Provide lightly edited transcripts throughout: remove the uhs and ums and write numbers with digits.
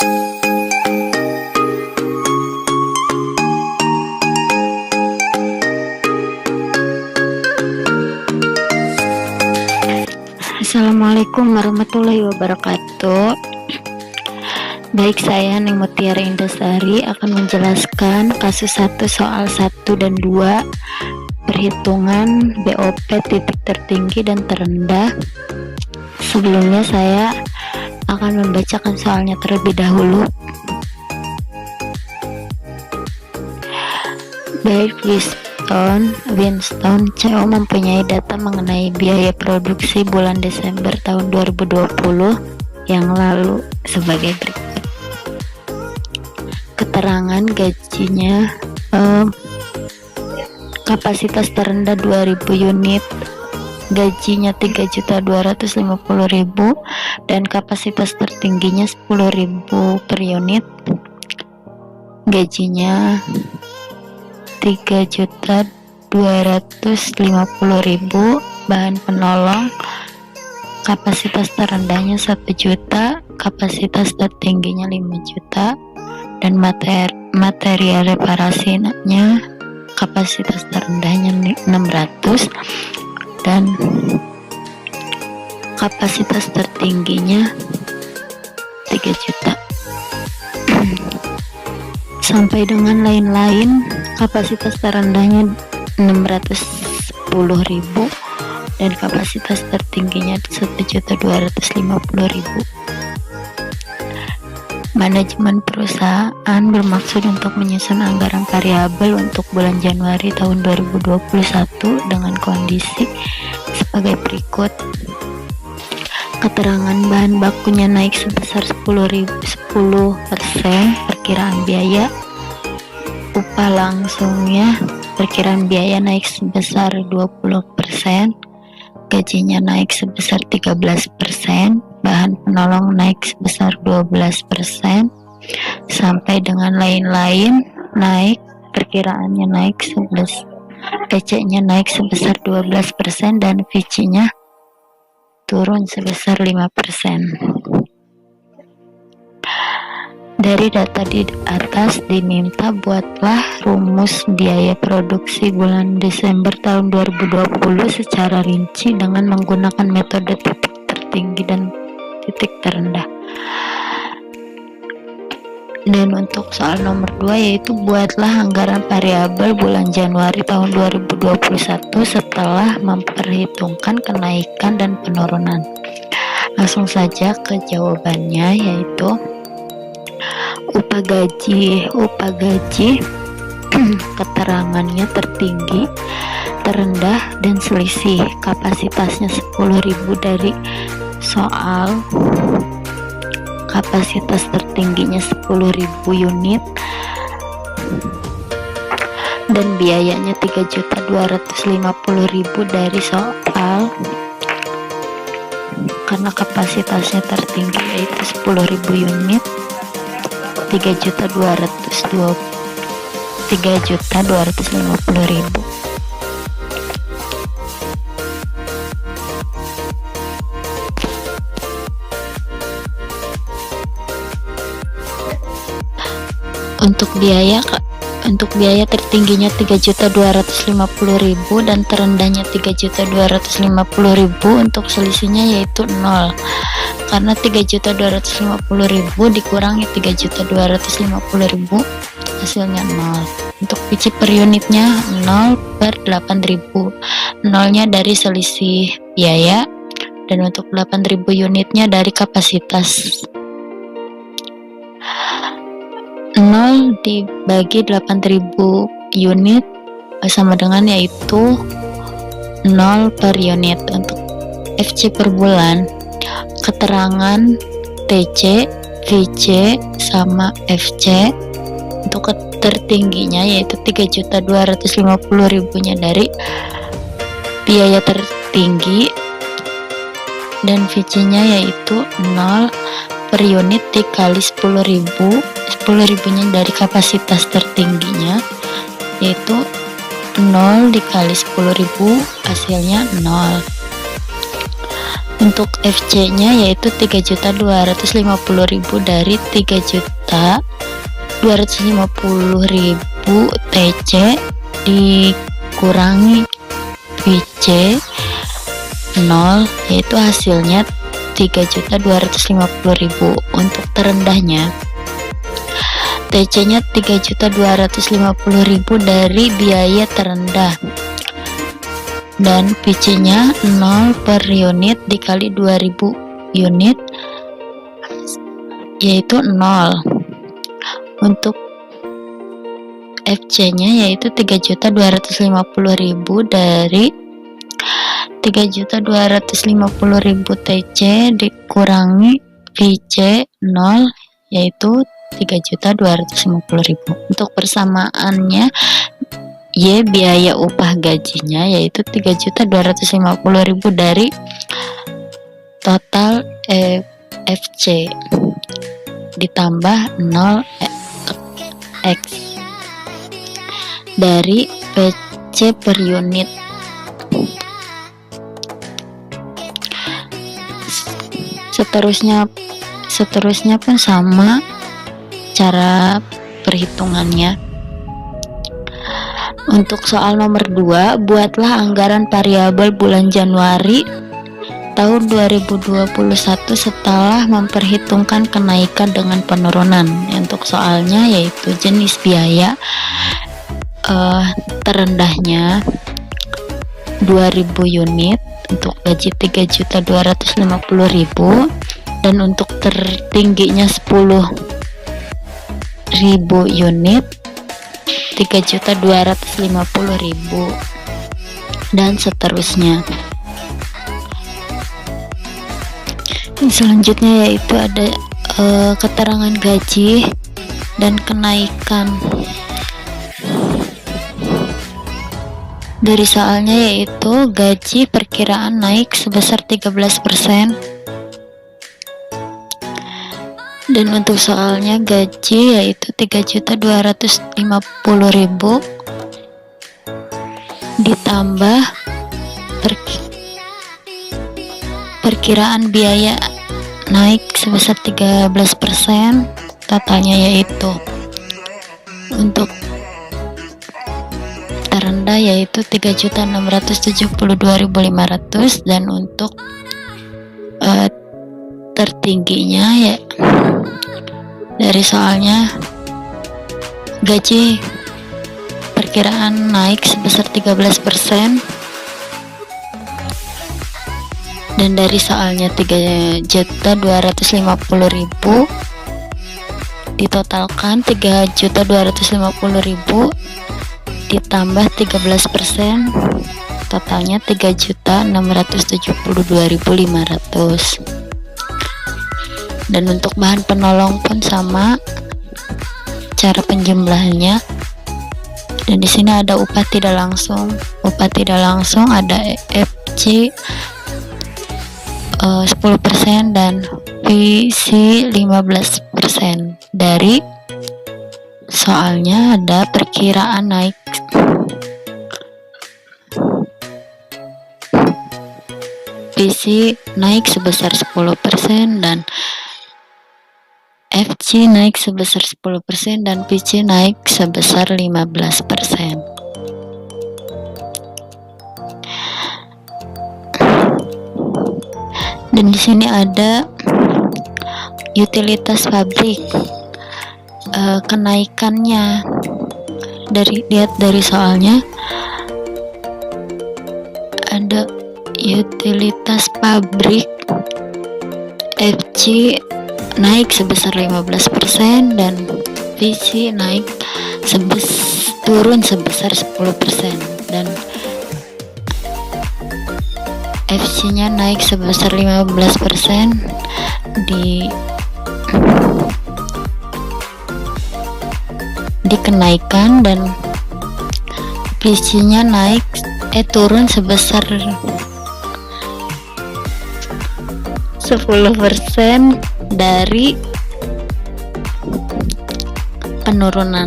Assalamualaikum warahmatullahi wabarakatuh. Baik, saya Ning Mutiara Indasari akan menjelaskan kasus 1 soal 1 dan 2 perhitungan BOP titik tertinggi dan terendah. Sebelumnya saya akan membacakan soalnya terlebih dahulu. Baik, Winston CO mempunyai data mengenai biaya produksi bulan Desember tahun 2020 yang lalu sebagai berikut. Keterangan gajinya, kapasitas terendah 2000 unit, gajinya 3.250.000 dan kapasitas tertingginya 10.000 per unit, gajinya 3.250.000, bahan penolong, kapasitas terendahnya 1 juta, kapasitas tertingginya 5 juta, dan material reparasinya kapasitas terendahnya 600 dan kapasitas tertingginya 3 juta. Sampai dengan lain-lain, kapasitas terendahnya 610.000 dan kapasitas tertingginya 1.250.000. Manajemen perusahaan bermaksud untuk menyusun anggaran variabel untuk bulan Januari tahun 2021 dengan kondisi sebagai berikut. Keterangan bahan bakunya naik sebesar 10%, perkiraan biaya. Upah langsungnya, perkiraan biaya naik sebesar 20%, gajinya naik sebesar 13%, bahan penolong naik sebesar 12%, sampai dengan lain-lain naik, perkiraannya naik 11%, PC-nya naik sebesar 12% dan VC-nya turun sebesar 5%. Dari data di atas diminta buatlah rumus biaya produksi bulan Desember tahun 2020 secara rinci dengan menggunakan metode titik tertinggi dan titik terendah. Dan untuk soal nomor 2 yaitu buatlah anggaran variabel bulan Januari tahun 2021 setelah memperhitungkan kenaikan dan penurunan. Langsung saja ke jawabannya, yaitu upah gaji keterangannya tertinggi, terendah, dan selisih. Kapasitasnya 10.000 dari soal kapasitas tertingginya 10.000 unit dan biayanya 3.250.000 dari soal karena kapasitasnya tertinggi yaitu 10.000 unit, 3.250.000. Untuk biaya tertingginya 3.250.000 dan terendahnya 3.250.000. Untuk selisihnya yaitu 0, karena 3.250.000 dikurangi 3.250.000 hasilnya 0. Untuk PC per unitnya 0 per 8.000, nolnya dari selisih biaya, dan untuk 8.000 unitnya dari kapasitas. 0 dibagi 8.000 unit sama dengan yaitu 0 per unit. Untuk FC per bulan, keterangan TC, VC sama FC. Untuk tertingginya yaitu 3.250.000 nya dari biaya tertinggi dan VC nya yaitu 0 per unit dikali 10.000 nya dari kapasitas tertingginya yaitu 0 dikali 10.000 hasilnya 0. Untuk FC nya yaitu 3.250.000 dari 3.250.000 TC dikurangi VC 0, yaitu hasilnya 3.250.000. Untuk terendahnya TC nya 3.250.000 dari biaya terendah, dan VC nya 0 per unit dikali 2000 unit yaitu 0. Untuk FC nya yaitu 3.250.000 dari 3.250.000 TC dikurangi VC 0 yaitu 3.250.000. Untuk persamaannya Y biaya upah gajinya yaitu 3.250.000 dari total FC ditambah 0 X dari PC per unit. Seterusnya pun sama cara perhitungannya. Untuk soal nomor 2, buatlah anggaran variabel bulan Januari tahun 2021 setelah memperhitungkan kenaikan dengan penurunan. Untuk soalnya yaitu jenis biaya terendahnya 2000 unit, untuk gaji 3.250.000, dan untuk tertingginya 10.000 unit 3.250.000, dan seterusnya. Selanjutnya yaitu ada keterangan gaji dan kenaikan. Dari soalnya yaitu gaji perkiraan naik sebesar 13%, dan untuk soalnya gaji yaitu 3.250.000 ditambah perkiraan biaya naik sebesar 13%, totalnya yaitu untuk terendah yaitu 3.672.500, dan untuk tertingginya ya dari soalnya gaji perkiraan naik sebesar 13%, dan dari soalnya 3.250.000 ditotalkan 3.250.000 ditambah 13%, totalnya 3.672.500. Dan untuk bahan penolong pun sama cara penjumlahannya. Dan di sini ada upah tidak langsung. Upah tidak langsung ada FC 10% dan VC 15%. Dari soalnya ada perkiraan naik VC naik sebesar 10% dan FC naik sebesar 10% dan VC naik sebesar 15%. Dan di sini ada utilitas pabrik, kenaikannya lihat dari soalnya ada utilitas pabrik FC naik sebesar 15% dan VC naik turun sebesar 10%, dan FC nya naik sebesar 15% dikenaikan, dan VC nya turun sebesar 10% dari penurunan.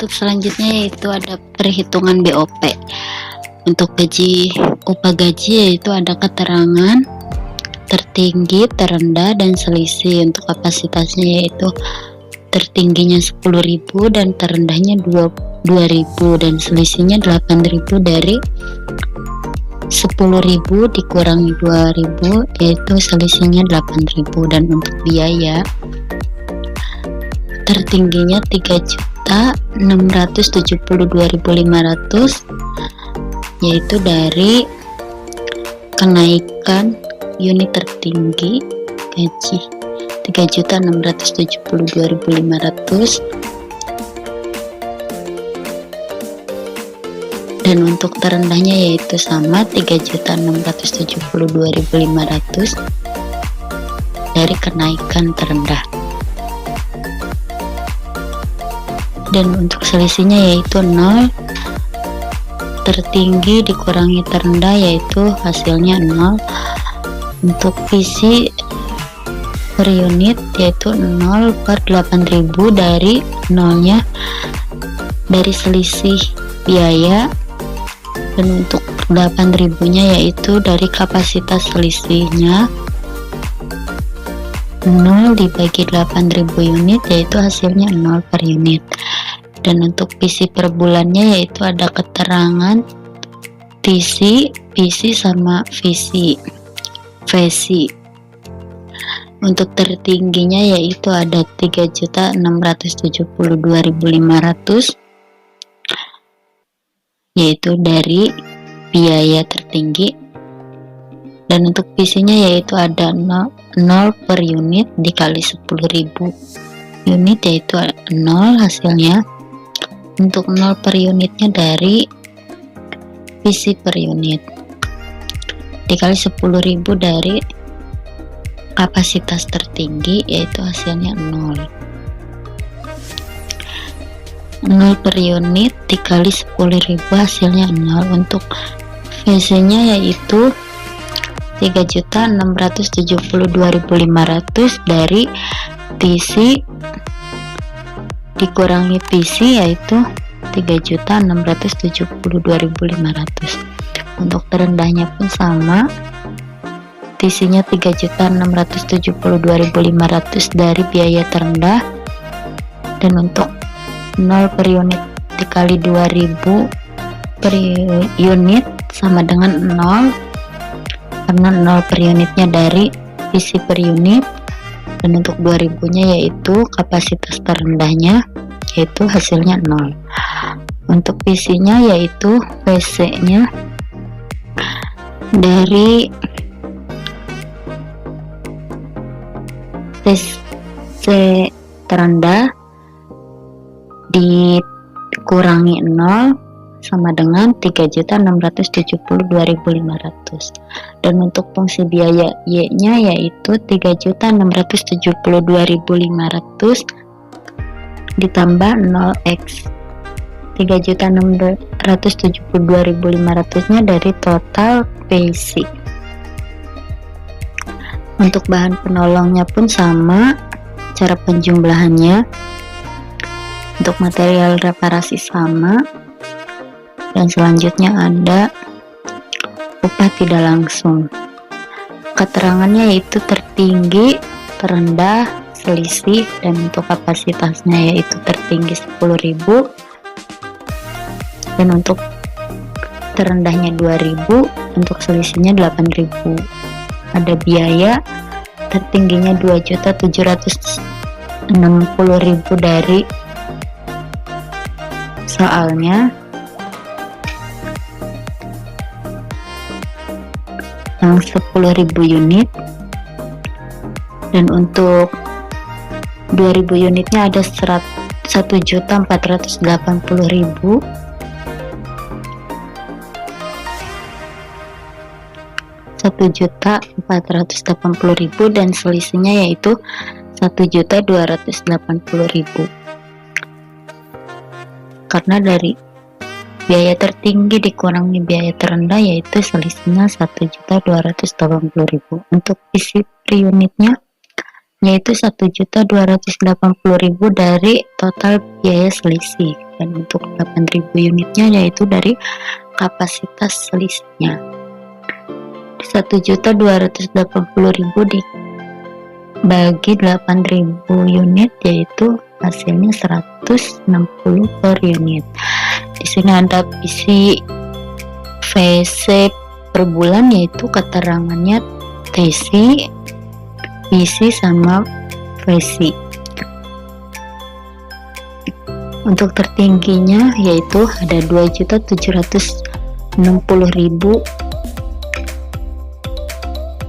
untuk selanjutnya yaitu ada perhitungan BOP. Untuk upah gaji yaitu ada keterangan tertinggi, terendah, dan selisih. Untuk kapasitasnya yaitu tertingginya 10.000 dan terendahnya 2.000 dan selisihnya 8.000 dari 10.000 dikurangi 2.000 yaitu selisihnya 8.000. Dan untuk biaya tertingginya 3.672.500 yaitu dari kenaikan unit tertinggi gaji 3.672.500. Dan untuk terendahnya yaitu sama 3.672.500 dari kenaikan terendah. Dan untuk selisihnya yaitu 0, tertinggi dikurangi terendah yaitu hasilnya 0. Untuk PC per unit yaitu 0 per 8.000 dari nolnya dari selisih biaya. Dan untuk 8.000 nya yaitu dari kapasitas selisihnya 0 dibagi 8.000 unit yaitu hasilnya 0 per unit. Dan untuk PC per bulannya yaitu ada keterangan TC, PC sama VC. Untuk tertingginya yaitu ada 3.672.500 yaitu dari biaya tertinggi. Dan untuk PC nya yaitu ada 0 per unit dikali 10.000 unit yaitu 0 hasilnya. Untuk 0 per unitnya dari PC per unit dikali 10.000 dari kapasitas tertinggi yaitu hasilnya 0 per unit dikali 10.000 hasilnya 0. Untuk VC nya yaitu 3.672.500 dari TC dikurangi PC yaitu 3.672.500. Untuk terendahnya pun sama, TC nya 3.672.500 dari biaya terendah. Dan untuk 0 per unit dikali 2.000 per unit sama dengan 0 karena 0 per unitnya dari PC per unit. Dan untuk 2.000 nya yaitu kapasitas terendahnya yaitu hasilnya 0. Untuk PC nya yaitu VC nya dari TC terendah dikurangi 0 sama dengan 3.672.500. Dan untuk fungsi biaya Y nya yaitu 3.672.500 ditambah 0x 3.672.500 nya dari total PC. Untuk bahan penolongnya pun sama cara penjumlahannya. Untuk material reparasi sama. Dan selanjutnya ada upah tidak langsung. Keterangannya yaitu tertinggi, terendah, selisih. Dan untuk kapasitasnya yaitu tertinggi 10.000 dan untuk terendahnya 2.000, untuk selisihnya 8.000. Ada biaya tertingginya 2.760.000 dari soalnya, yang 10.000 unit. Dan untuk 2.000 unitnya ada 1.480.000 1.480.000 dan selisihnya yaitu 1.280.000. Karena dari biaya tertinggi dikurangi biaya terendah yaitu selisihnya 1.280.000. Untuk isi per unitnya yaitu 1.280.000 dari total biaya selisih, dan untuk 8.000 unitnya yaitu dari kapasitas selisihnya. 1.280.000 dibagi 8.000 unit yaitu hasilnya 160 per unit. Di sini ada isi VC per bulan, yaitu keterangannya TC, PC sama VC. Untuk tertingginya yaitu ada 2.760.000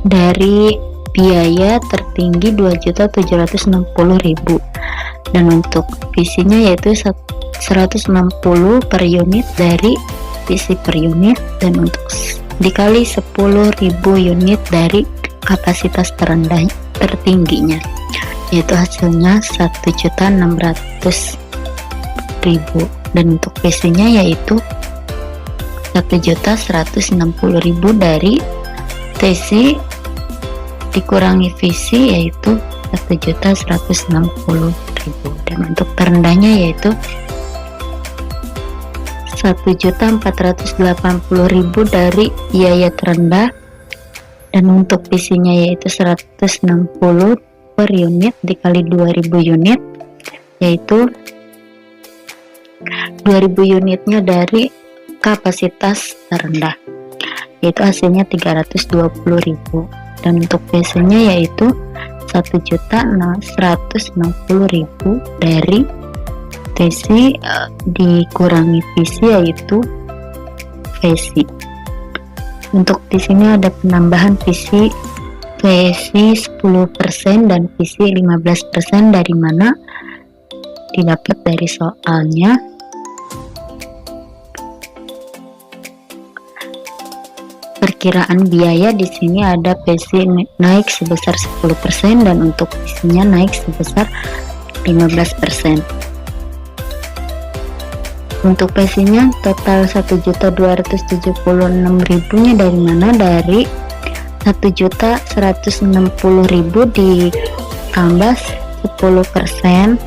dari biaya tertinggi 2.760.000, dan untuk PC-nya yaitu 160 per unit dari PC per unit, dan untuk dikali 10.000 unit dari kapasitas tertingginya, yaitu hasilnya 1.600.000, dan untuk PC-nya yaitu 1.160.000 dari TC dikurangi VC yaitu 1.160.000, dan untuk terendahnya yaitu 1.480.000 dari biaya terendah, dan untuk PC-nya yaitu 160 per unit dikali 2.000 unit, yaitu 2.000 unitnya dari kapasitas terendah, yaitu hasilnya 320.000, dan untuk PC-nya yaitu 1.160.000 dari TC dikurangi VC yaitu VC. Untuk di sini ada penambahan VC 10% dan VC 15%, dari mana didapat dari soalnya. Perkiraan biaya di sini ada PC naik sebesar 10% dan untuk PC-nya naik sebesar 15%. Untuk PC-nya total 1.276.000 nya dari mana? Dari 1.160.000 ditambah 10%,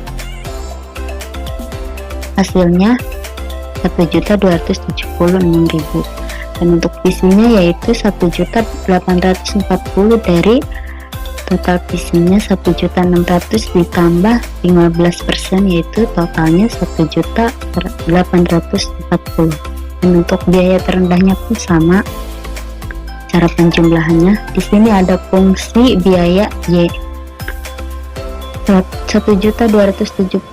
hasilnya 1.276.000, dan untuk PC-nya yaitu 1.840 dari total PC-nya 1.600 ditambah 15%, yaitu totalnya 1.840, dan untuk biaya terendahnya pun sama cara penjumlahannya. Di sini ada fungsi biaya Y 1.276.000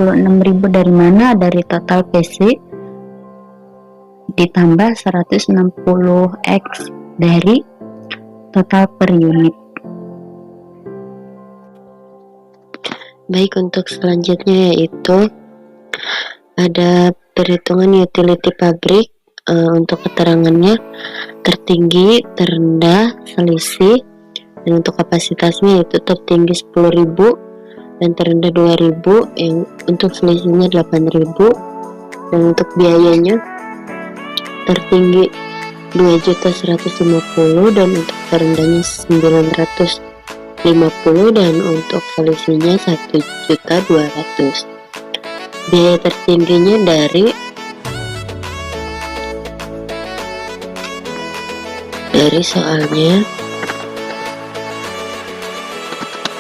dari mana? Dari total PC ditambah 160x dari total per unit. Baik, untuk selanjutnya yaitu ada perhitungan utility pabrik. Untuk keterangannya tertinggi, terendah, selisih, dan untuk kapasitasnya yaitu tertinggi 10.000 dan terendah 2.000, yang untuk selisihnya 8.000, dan untuk biayanya tertinggi 2.150.000 dan untuk terendahnya 950, dan untuk selisihnya 1.200.000. Biaya tertingginya dari soalnya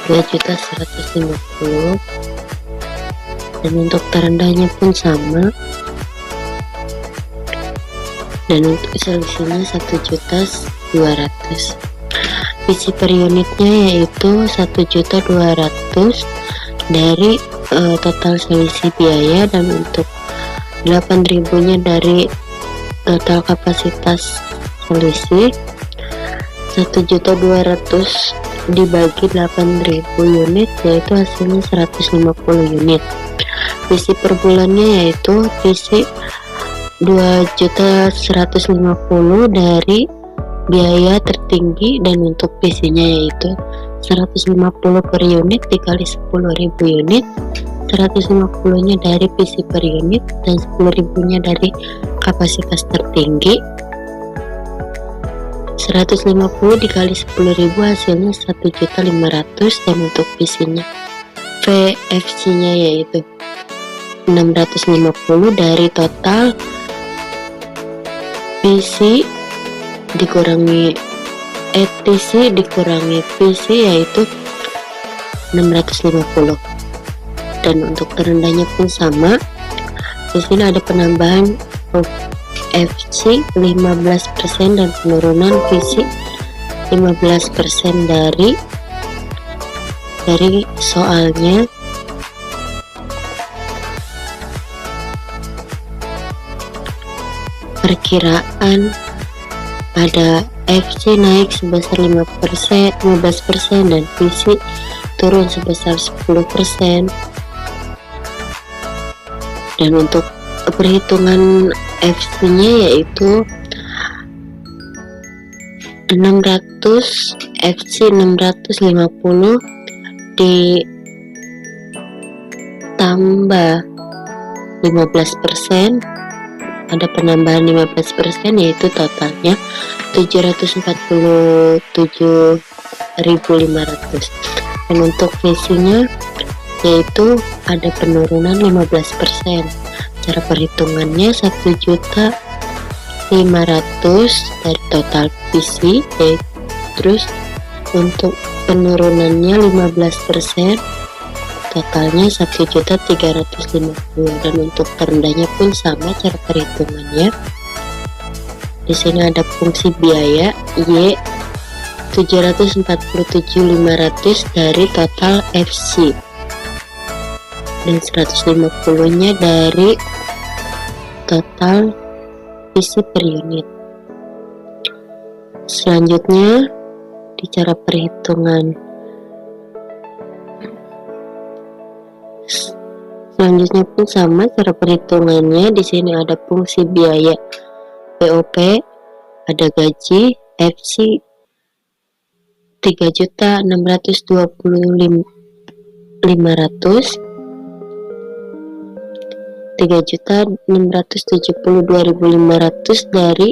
2.150.000, dan untuk terendahnya pun sama, dan untuk selisihnya 1.200.000. PC per unitnya yaitu 1.200.000 dari total selisih biaya, dan untuk 8.000 nya dari total kapasitas selisih 1.200.000 dibagi 8.000 unit yaitu hasilnya 150 unit. PC per bulannya yaitu PC 2.150.000 dari biaya tertinggi, dan untuk PC-nya yaitu 150 per unit dikali 10.000 unit, 150 nya dari PC per unit dan 10.000 nya dari kapasitas tertinggi, 150 dikali 10.000 hasilnya 1.500.000, dan untuk VFC nya yaitu 650 dari total PC dikurangi ETC dikurangi PC yaitu 650. Dan untuk terendahnya pun sama. Di sini ada penambahan FC 15% dan penurunan PC 15% dari soalnya. Perkiraan ada FC naik sebesar 15% dan PC turun sebesar 10%. Dan untuk perhitungan FC nya yaitu 600 FC 650 ditambah 15%, ada penambahan 15% yaitu totalnya 747.500. dan untuk visinya yaitu ada penurunan 15%. Cara perhitungannya 1.500.000 dari total PC, terus untuk penurunannya 15%, totalnya 1.350.000. dan untuk terendahnya pun sama cara perhitungannya. Di sini ada fungsi biaya Y 747.500 dari total FC, dan 150 nya dari total PC per unit. Selanjutnya di cara perhitungan selanjutnya pun sama cara perhitungannya. Di sini ada fungsi biaya BOP, ada gaji FC 3.620.500, 3.672.500 dari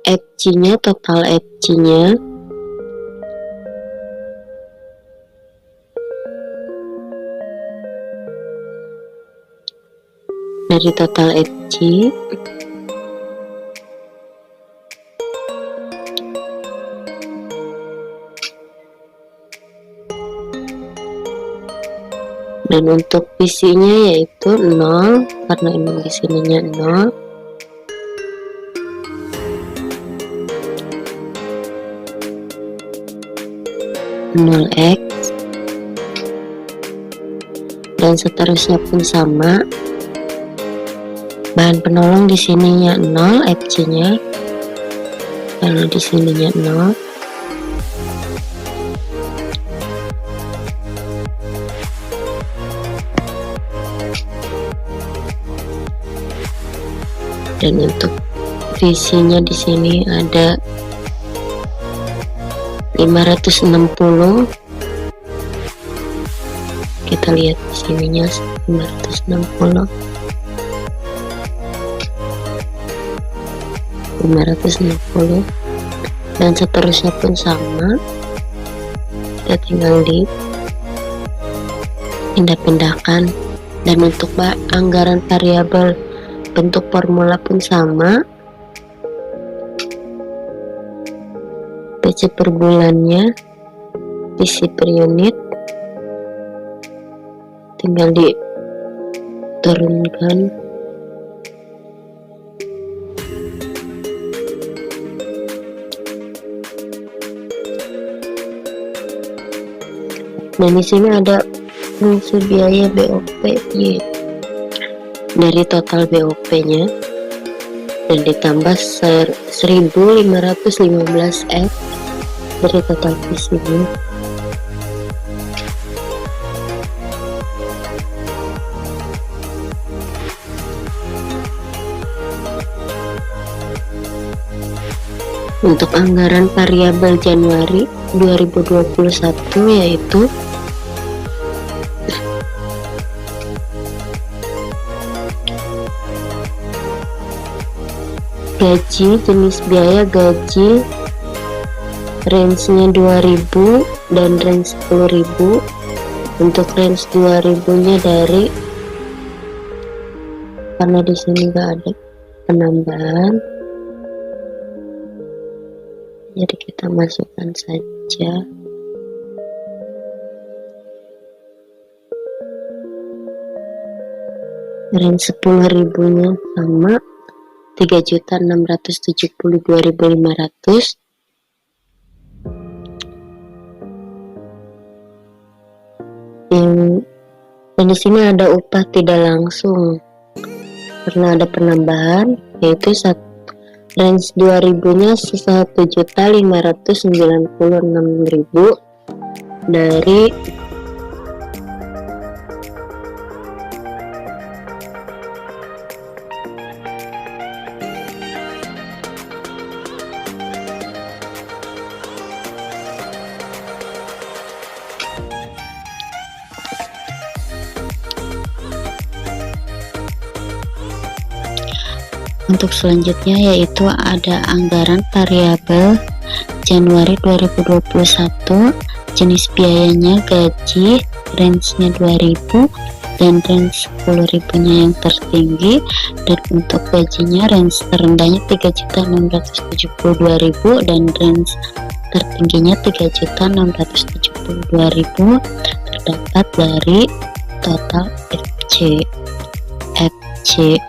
FC nya, total FC nya dari total FC dan untuk PC nya yaitu 0 karena emang di sininya 0. X dan seterusnya pun sama. Bahan penolong di sininya 0, FC nya karena di sininya 0. Dan untuk visinya di sini ada 560. Kita lihat di sininya 560 dan seterusnya pun sama. Kita tinggal pindah-pindahkan. Dan untuk anggaran variabel bentuk formula pun sama. PC per bulannya, PC per unit, tinggal diturunkan. Dan di sini ada fungsi biaya BOP Y dari total BOP nya dan ditambah 1.515 F dari total PC nya. Untuk anggaran variabel Januari 2021 yaitu gaji, jenis biaya gaji range-nya 2000 dan range 10.000. Untuk range 2000-nya dari, karena di sini nggak ada penambahan, jadi kita masukkan saja. Range 10.000-nya sama 3.672.500. Dan di sini ada upah tidak langsung karena ada penambahan, yaitu range 2000-nya 1.596.000 dari Untuk selanjutnya yaitu ada anggaran variabel Januari 2021, jenis biayanya gaji, range-nya 2000 dan range 10.000-nya yang tertinggi, dan untuk gajinya range terendahnya 3.672.000 dan range tertingginya 3.672.000 terdapat dari total FC.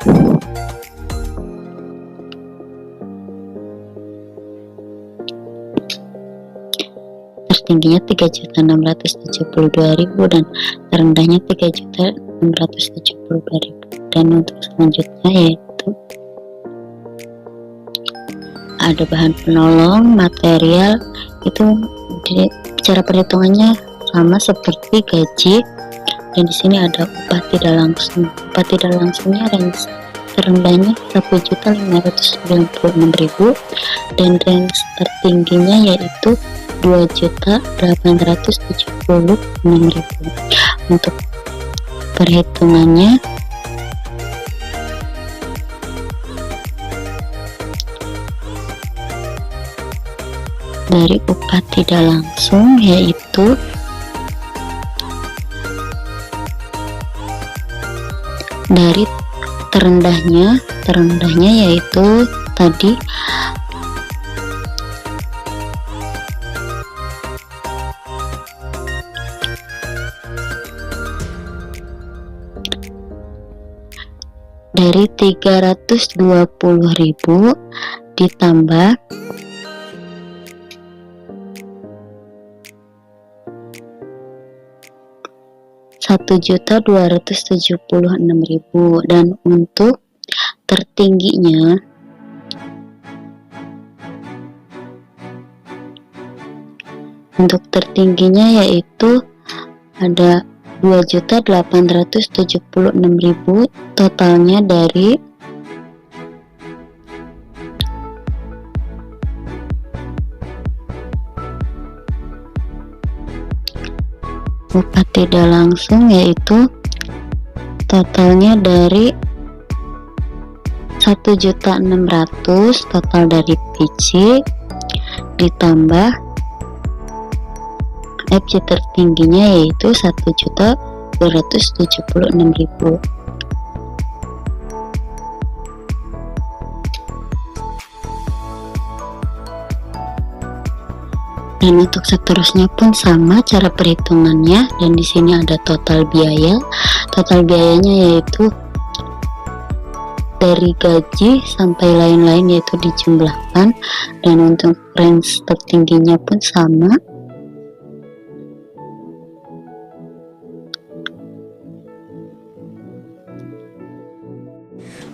Tertingginya 3.672.000 dan terendahnya 3.672.000. Dan untuk selanjutnya yaitu ada bahan penolong, material, itu cara perhitungannya sama seperti gaji, dan di sini ada upah tidak langsung. Upah tidak langsungnya range terendahnya 1.596.000 dan range tertingginya yaitu 2.876.000. Untuk perhitungannya dari upah tidak langsung yaitu dari terendahnya yaitu tadi dari 320.000 ditambah 1.276.000. Dan untuk tertingginya yaitu ada 2.876.000, totalnya dari upah tidak langsung, yaitu totalnya dari 1.600.000 total dari PC ditambah FC tertingginya yaitu 1.276.000. Dan untuk seterusnya pun sama cara perhitungannya, dan di sini ada total biaya. Total biayanya yaitu dari gaji sampai lain-lain yaitu dijumlahkan, dan untuk range tertingginya pun sama.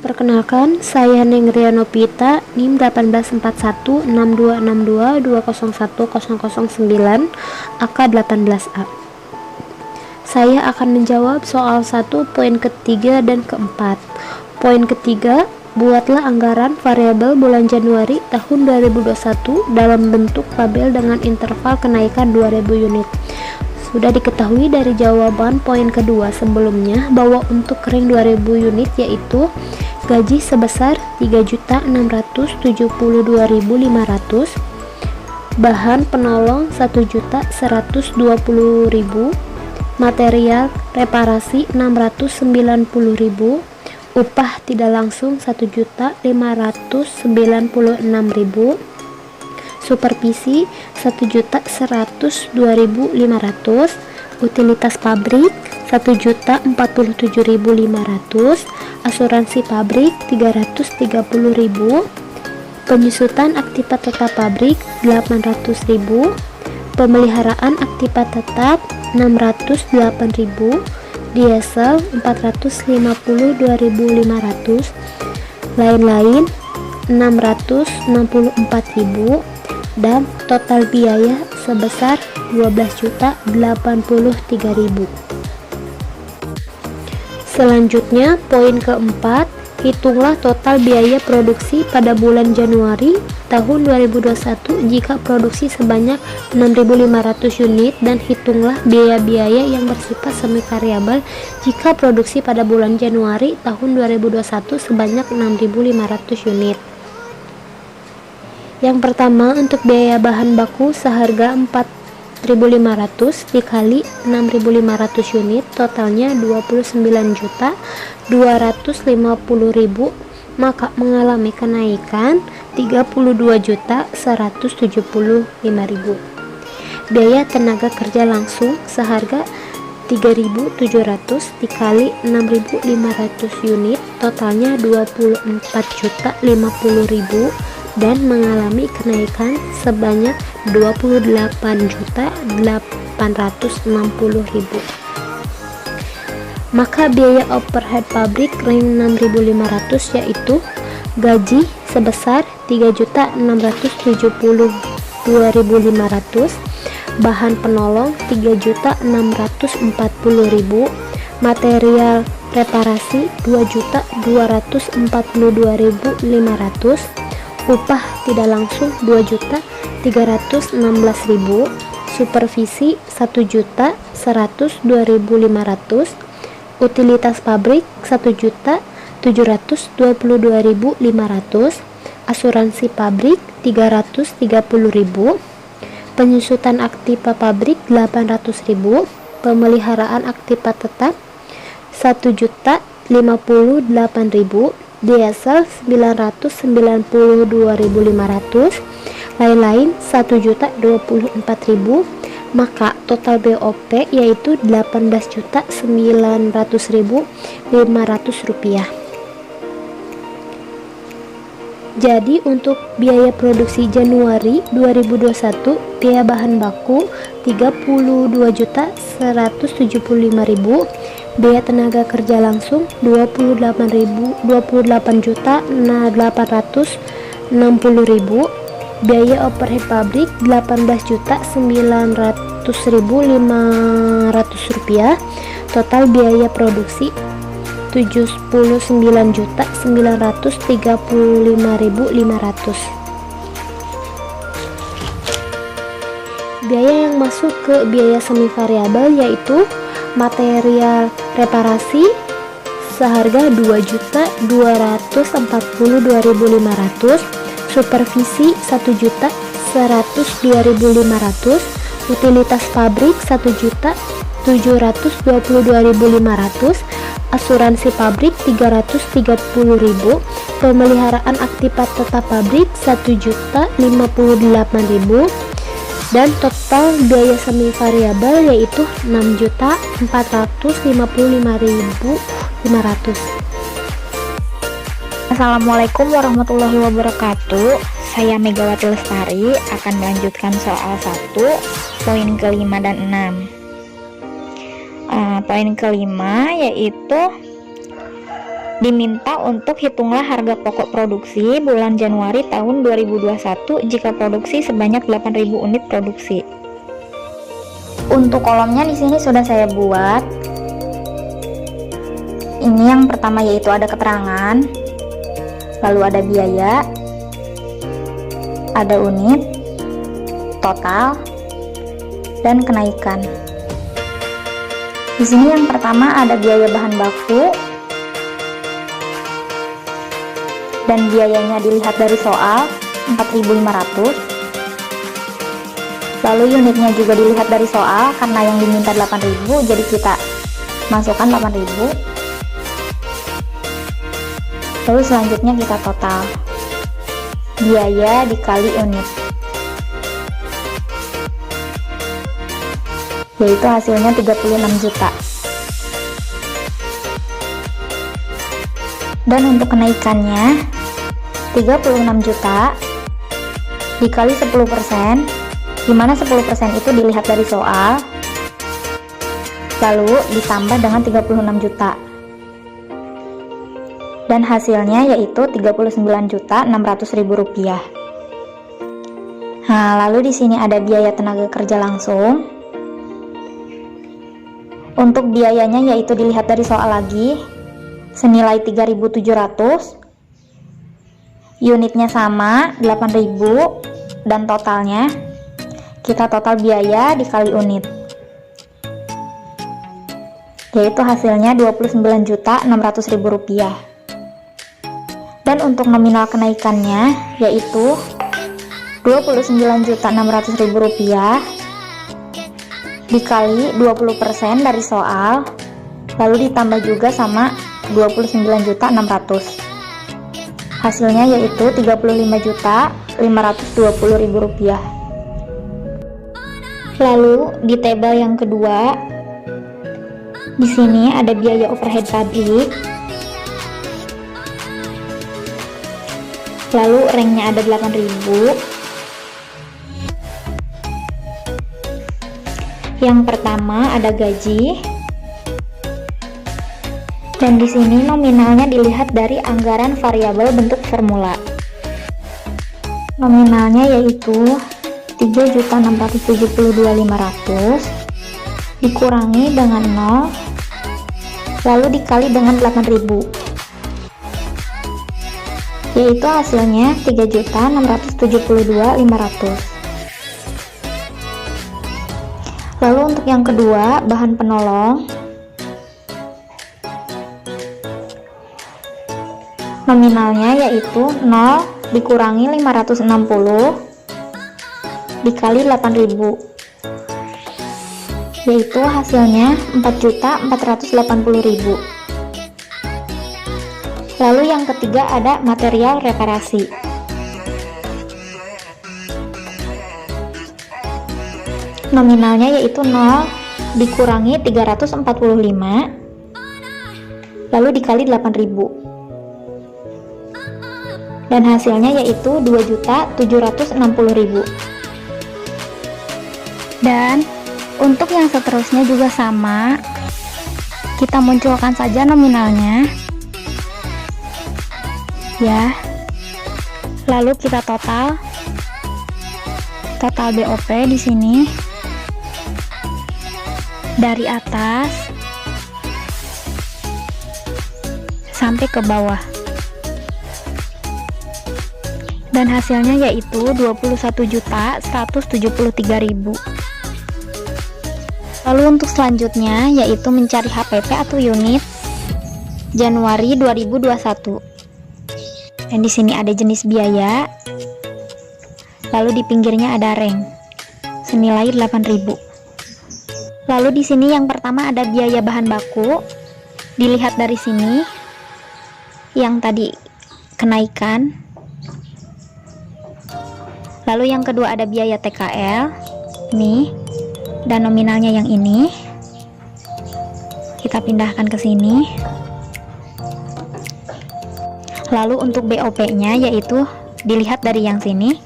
Perkenalkan, saya Nengria Nopita, NIM 18416262201009, AK 18A. Saya akan menjawab soal 1, poin ketiga dan keempat. Poin ketiga, buatlah anggaran variabel bulan Januari tahun 2021 dalam bentuk tabel dengan interval kenaikan 2000 unit. Sudah diketahui dari jawaban poin kedua sebelumnya bahwa untuk ring 2000 unit yaitu gaji sebesar 3.672.500, bahan penolong 1.120.000, material reparasi 690.000, upah tidak langsung 1.596.000, supervisi 1.102.500, utilitas pabrik 1.047.500, asuransi pabrik 330.000, penyusutan aktiva tetap pabrik 800.000, pemeliharaan aktiva tetap 608.000, diesel 452.500, lain-lain 664.000, dan total biaya sebesar 12.083.000. Selanjutnya, poin keempat, hitunglah total biaya produksi pada bulan Januari tahun 2021 jika produksi sebanyak 6.500 unit, dan hitunglah biaya-biaya yang bersifat semi variabel jika produksi pada bulan Januari tahun 2021 sebanyak 6.500 unit. Yang pertama, untuk biaya bahan baku seharga 4.500 dikali 6.500 unit, totalnya 29.250.000, maka mengalami kenaikan 32.175.000. Biaya tenaga kerja langsung seharga 3.700 dikali 6.500 unit, totalnya 24.050.000, dan mengalami kenaikan sebanyak 28.860.000. Maka biaya overhead pabrik ring 6.500 yaitu gaji sebesar 3.672.500, bahan penolong 3.640.000, material reparasi 2.242.500, upah tidak langsung 2.316.000, supervisi 1.102.500, utilitas pabrik 1.722.500, asuransi pabrik 330.000, penyusutan aktiva pabrik 800.000, pemeliharaan aktiva tetap 1.058.000, diesel 992.500, lain-lain 1.024.000, maka total BOP yaitu 18.900.500 rupiah. Jadi untuk biaya produksi Januari 2021, biaya bahan baku 32.175.000, biaya tenaga kerja langsung 28.860.000, biaya overhead pabrik 18.900.500 rupiah, total biaya produksi 79.935.500. Biaya yang masuk ke biaya semi variabel yaitu material reparasi seharga 2.242.500, supervisi 1.102.500, utilitas pabrik 1.722.500, asuransi pabrik 330.000, pemeliharaan aktiva tetap pabrik 1.058.000, dan total biaya semi variabel yaitu 6.455.500. Assalamualaikum warahmatullahi wabarakatuh. Saya Megawati Lestari akan melanjutkan soal 1, poin kelima dan 6. Poin kelima yaitu diminta untuk hitunglah harga pokok produksi bulan Januari tahun 2021 jika produksi sebanyak 8.000 unit produksi. Untuk kolomnya di sini sudah saya buat. Ini yang pertama yaitu ada keterangan, lalu ada biaya, ada unit, total, dan kenaikan. Di sini yang pertama ada biaya bahan baku, dan biayanya dilihat dari soal 4.500. Lalu unitnya juga dilihat dari soal, karena yang diminta 8.000, jadi kita masukkan 8.000. Lalu selanjutnya kita total biaya dikali unit, yaitu hasilnya 36 juta. Dan untuk kenaikannya 36 juta dikali 10%, dimana 10% itu dilihat dari soal, lalu ditambah dengan 36 juta, dan hasilnya yaitu 39.600.000 rupiah. Nah, lalu di sini ada biaya tenaga kerja langsung. Untuk biayanya yaitu dilihat dari soal lagi, senilai 3.700, unitnya sama 8.000, dan totalnya kita total biaya dikali unit, yaitu hasilnya 29.600.000 rupiah. Dan untuk nominal kenaikannya yaitu 29.600.000 rupiah dikali 20% dari soal, lalu ditambah juga sama 29.600.000, hasilnya yaitu 35.520.000 rupiah. Lalu di tabel yang kedua, di sini ada biaya overhead pabrik. Lalu ranknya ada 8.000. Yang pertama ada gaji. Dan di sini nominalnya dilihat dari anggaran variabel bentuk formula. Nominalnya yaitu 3.672.500 dikurangi dengan 0, lalu dikali dengan 8.000, yaitu hasilnya 3.672.500. Lalu untuk yang kedua, bahan penolong. Nominalnya yaitu 0 dikurangi 560 dikali 8.000, yaitu hasilnya 4.480.000. Lalu yang ketiga ada material reparasi. Nominalnya yaitu 0 dikurangi 345 lalu dikali 8.000, dan hasilnya yaitu 2.760.000. Dan untuk yang seterusnya juga sama, kita munculkan saja nominalnya ya, lalu kita total BOP di sini dari atas sampai ke bawah, dan hasilnya yaitu 21.173.000. Lalu untuk selanjutnya yaitu mencari HPP atau unit Januari 2021. Dan di sini ada jenis biaya. Lalu di pinggirnya ada rank senilai 8.000. Lalu di sini yang pertama ada biaya bahan baku. Dilihat dari sini yang tadi kenaikan. Lalu yang kedua ada biaya TKL. Nih. Dan nominalnya yang ini kita pindahkan ke sini. Lalu untuk BOP-nya yaitu dilihat dari yang sini,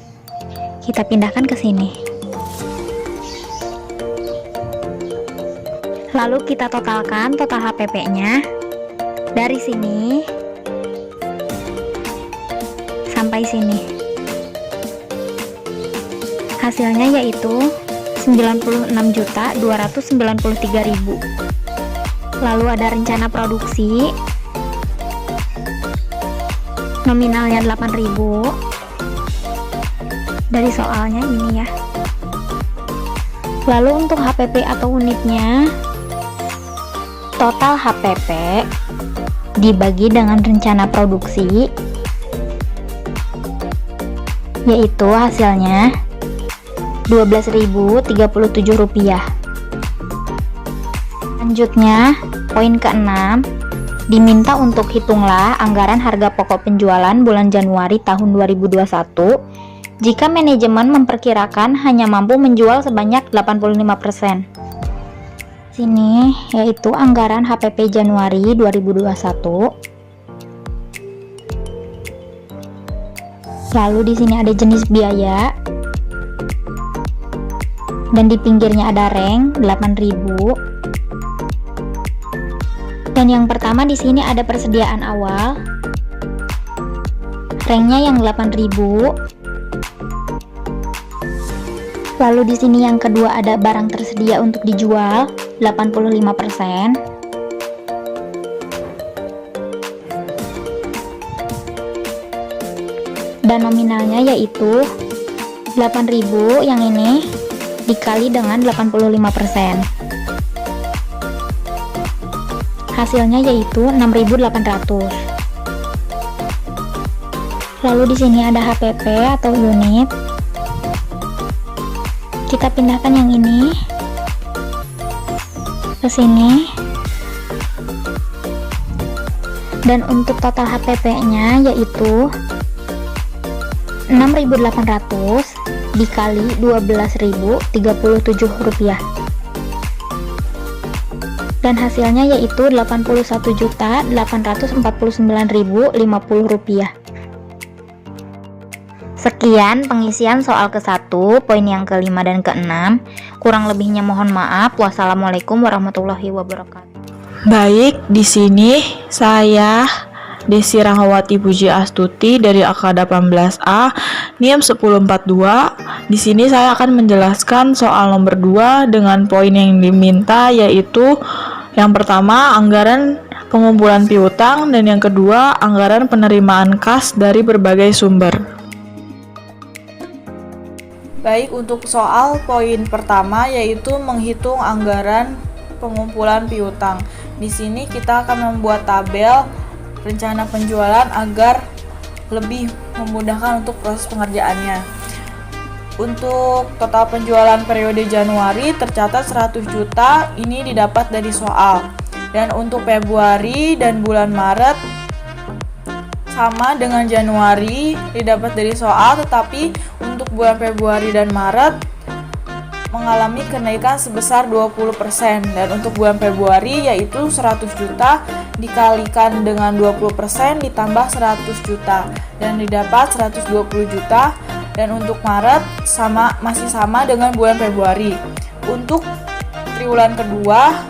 kita pindahkan ke sini. Lalu kita totalkan total HPP-nya dari sini sampai sini. Hasilnya yaitu 96.293.000. Lalu ada rencana produksi, nominalnya 8.000 dari soalnya ini ya. Lalu untuk HPP atau unitnya, total HPP dibagi dengan rencana produksi, yaitu hasilnya 12.037 rupiah. Selanjutnya, poin ke-6, diminta untuk hitunglah anggaran harga pokok penjualan bulan Januari tahun 2021 jika manajemen memperkirakan hanya mampu menjual sebanyak 85%. Sini yaitu anggaran HPP Januari 2021. Lalu di sini ada jenis biaya. Dan di pinggirnya ada rank 8.000. Dan yang pertama di sini ada persediaan awal. Ranknya yang 8.000. Lalu di sini yang kedua ada barang tersedia untuk dijual 85%. Dan nominalnya yaitu 8.000 yang ini dikali dengan 85%. Hasilnya yaitu 6.800. Lalu di sini ada HPP atau unit. Kita pindahkan yang ini ke sini. Dan untuk total HPP-nya yaitu 6.800 dikali 12.037 rupiah. Dan hasilnya yaitu 81.849.050 rupiah. Sekian pengisian soal ke-1, poin yang ke-5 dan ke-6. Kurang lebihnya mohon maaf. Wassalamualaikum warahmatullahi wabarakatuh. Baik, di sini saya Desi Rahmawati Puji Astuti dari AK 18A NIM 1042. Di sini saya akan menjelaskan soal nomor 2 dengan poin yang diminta, yaitu yang pertama anggaran pengumpulan piutang dan yang kedua anggaran penerimaan kas dari berbagai sumber. Baik, untuk soal poin pertama yaitu menghitung anggaran pengumpulan piutang. Di sini kita akan membuat tabel rencana penjualan agar lebih memudahkan untuk proses pengerjaannya. Untuk total penjualan periode Januari tercatat 100 juta, ini didapat dari soal. Dan untuk Februari dan bulan Maret sama dengan Januari, didapat dari soal, tetapi untuk bulan Februari dan Maret mengalami kenaikan sebesar 20%. Dan untuk bulan Februari yaitu 100 juta dikalikan dengan 20% ditambah 100 juta dan didapat 120 juta. Dan untuk Maret masih sama dengan bulan Februari. Untuk triwulan kedua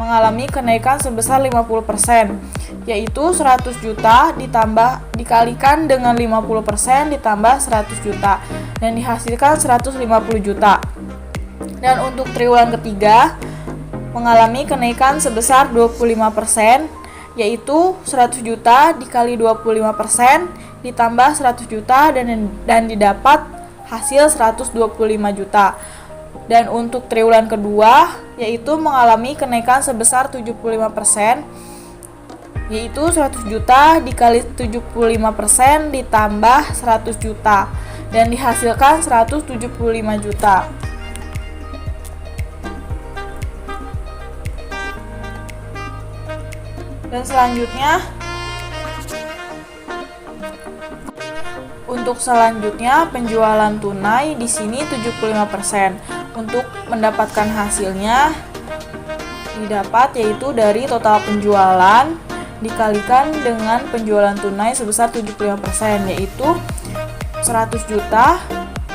mengalami kenaikan sebesar 50%, yaitu 100 juta dikalikan dengan 50% ditambah 100 juta dan dihasilkan 150 juta. Dan untuk triwulan ketiga mengalami kenaikan sebesar 25%, yaitu 100 juta dikali 25% ditambah 100 juta dan didapat hasil 125 juta. Dan untuk triwulan kedua yaitu mengalami kenaikan sebesar 75%, yaitu 100 juta dikali 75% ditambah 100 juta dan dihasilkan 175 juta. Dan selanjutnya untuk penjualan tunai di sini 75%. Untuk mendapatkan hasilnya didapat yaitu dari total penjualan dikalikan dengan penjualan tunai sebesar 75%, yaitu 100 juta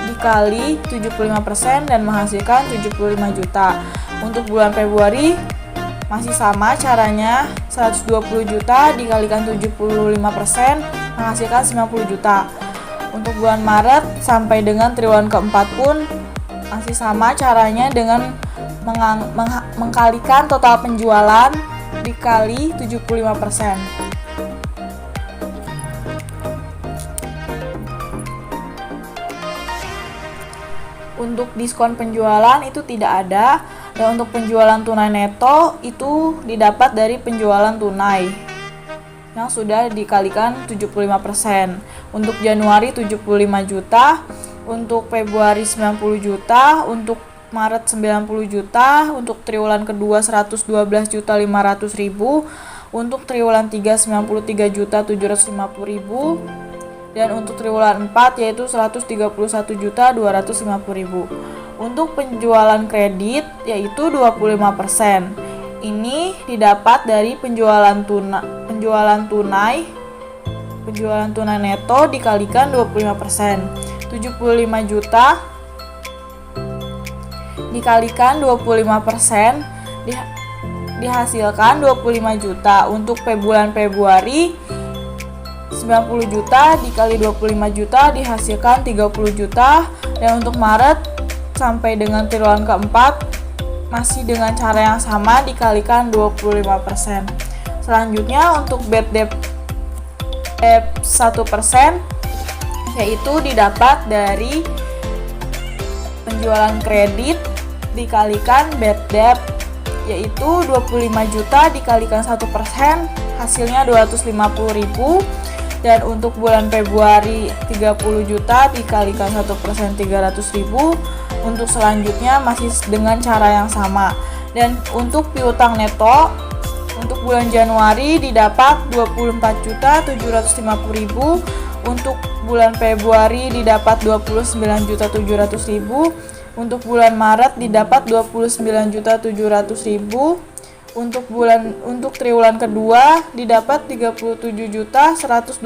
dikali 75% dan menghasilkan 75 juta. Untuk bulan Februari masih sama caranya, 120 juta dikalikan 75% menghasilkan 90 juta. Untuk bulan Maret sampai dengan triwulan keempat pun masih sama caranya dengan mengkalikan total penjualan dikali 75%. Untuk diskon penjualan itu tidak ada, dan untuk penjualan tunai neto itu didapat dari penjualan tunai yang sudah dikalikan 75%. Untuk Januari 75 juta untuk Februari 90 juta, untuk Maret 90 juta, untuk triwulan kedua 112.500.000, untuk triwulan 3 93.750.000, dan untuk triwulan 4 yaitu 131.250.000. Untuk penjualan kredit yaitu 25%. Ini didapat dari penjualan tunai neto dikalikan 25%. 75 juta dikalikan 25% dihasilkan 25 juta. Untuk bulan Februari 90 juta dikali 25 juta dihasilkan 30 juta. Dan untuk Maret sampai dengan triwulan keempat masih dengan cara yang sama dikalikan 25%. Selanjutnya untuk bad debt 1% yaitu didapat dari penjualan kredit dikalikan bad debt, yaitu 25 juta dikalikan 1% hasilnya 250.000. Dan untuk bulan Februari 30 juta dikalikan 1% 300.000. Untuk selanjutnya masih dengan cara yang sama. Dan untuk piutang neto untuk bulan Januari didapat 24.750.000. Untuk bulan Februari didapat 29.700.000. Untuk bulan Maret didapat 29.700.000. Untuk triwulan kedua didapat 37.125.000.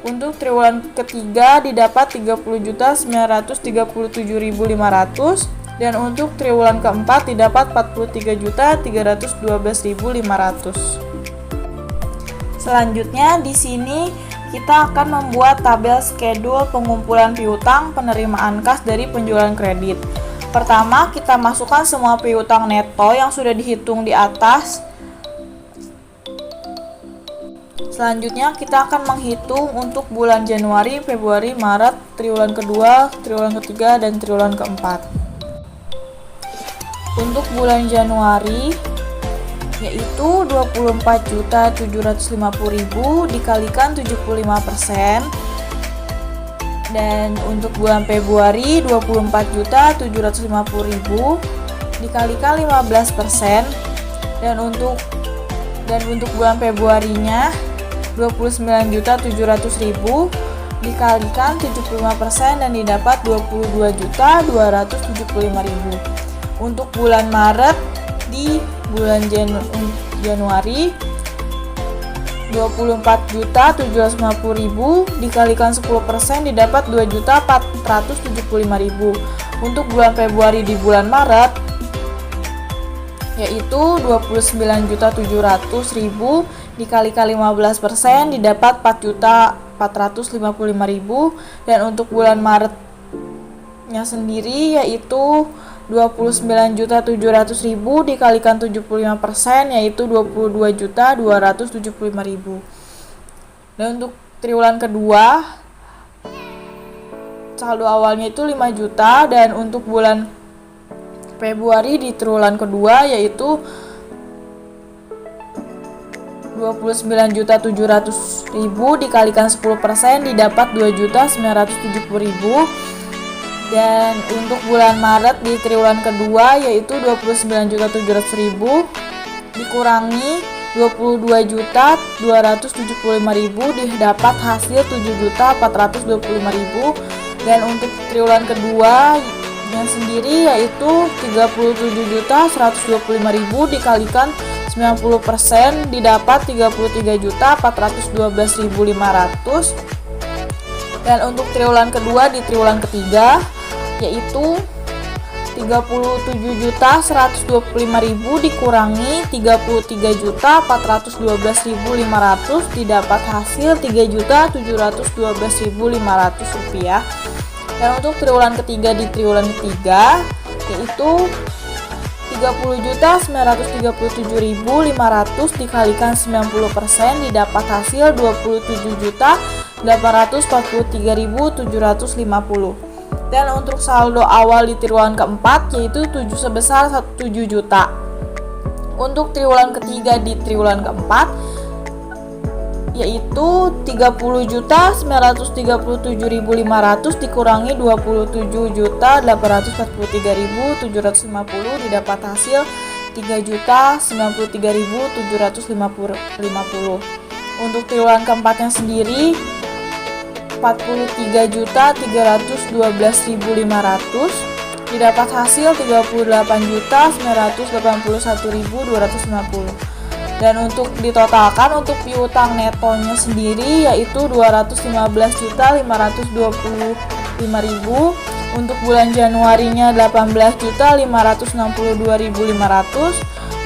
Untuk triwulan ketiga didapat 30.937.500. Dan untuk triwulan keempat didapat 43.312.500. Selanjutnya di sini kita akan membuat tabel schedule pengumpulan piutang penerimaan kas dari penjualan kredit. Pertama, kita masukkan semua piutang neto yang sudah dihitung di atas. Selanjutnya, kita akan menghitung untuk bulan Januari, Februari, Maret, triwulan kedua, triwulan ketiga, dan triwulan keempat. Untuk bulan Januari, yaitu 24.750.000 dikalikan 75%. Dan untuk bulan Februari 24.750.000 dikalikan 15%. Dan untuk bulan Februarinya 29.700.000 dikalikan 75% dan didapat 22.275.000. Untuk bulan Maret di bulan Januari 24.750.000 dikalikan 10% didapat 2.475.000. Untuk bulan Februari di bulan Maret yaitu 29.700.000 dikalikan 15% didapat 4.455.000. Dan untuk bulan Maretnya sendiri yaitu 29.700.000 dikalikan 75% yaitu 22.275.000. Dan untuk triwulan kedua saldo awalnya itu 5 juta. Dan untuk bulan Februari di triwulan kedua yaitu 29.700.000 dikalikan 10% didapat 2.970.000. Dan untuk bulan Maret di triwulan kedua yaitu 29.700.000 dikurangi 22.275.000 didapat hasil 7.425.000. Dan untuk triwulan kedua yang sendiri yaitu 37.125.000 dikalikan 90% didapat 33.412.500. Dan untuk triwulan kedua di triwulan ketiga yaitu 37.125.000 dikurangi 33.412.500 didapat hasil 3.712.500 rupiah. Dan untuk triwulan ketiga di triwulan ketiga yaitu 30.937.500 dikalikan 90% didapat hasil 27.843.750. Dan untuk saldo awal di triwulan keempat yaitu sebesar 7 juta. Untuk triwulan ketiga di triwulan keempat yaitu 30.937.500 dikurangi 27.843.750 didapat hasil 3.093.750. Untuk triwulan keempatnya sendiri 43.312.500 didapat hasil 38.981.250. Dan untuk ditotalkan untuk piutang netonya sendiri yaitu 215.525.000. Untuk bulan Januarinya 18.562.500.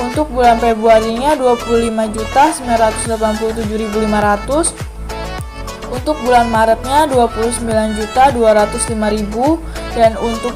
Untuk bulan Februarinya 25.987.500. Untuk bulan Maretnya 29.205.000. Dan untuk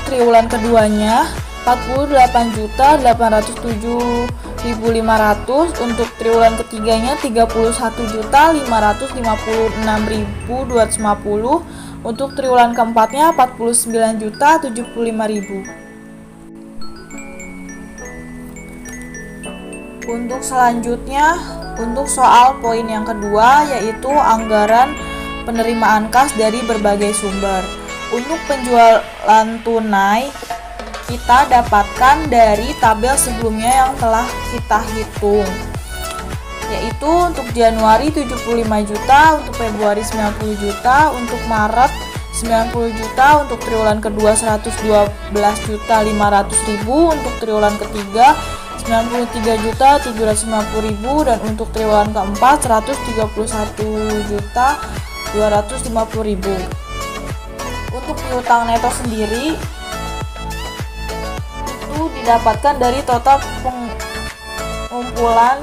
triwulan keduanya 48.807.500. Untuk triwulan ketiganya 31.556.250. Untuk triwulan keempatnya 49.075.000. Untuk selanjutnya, untuk soal poin yang kedua yaitu anggaran penerimaan kas dari berbagai sumber. Untuk penjualan tunai kita dapatkan dari tabel sebelumnya yang telah kita hitung, yaitu untuk Januari 75 juta, untuk Februari 90 juta, untuk Maret 90 juta, untuk triwulan kedua 112.500.000, untuk triwulan ketiga 93.750.000, dan untuk triwulan keempat 131.250.000. Untuk piutang neto sendiri itu didapatkan dari total pengumpulan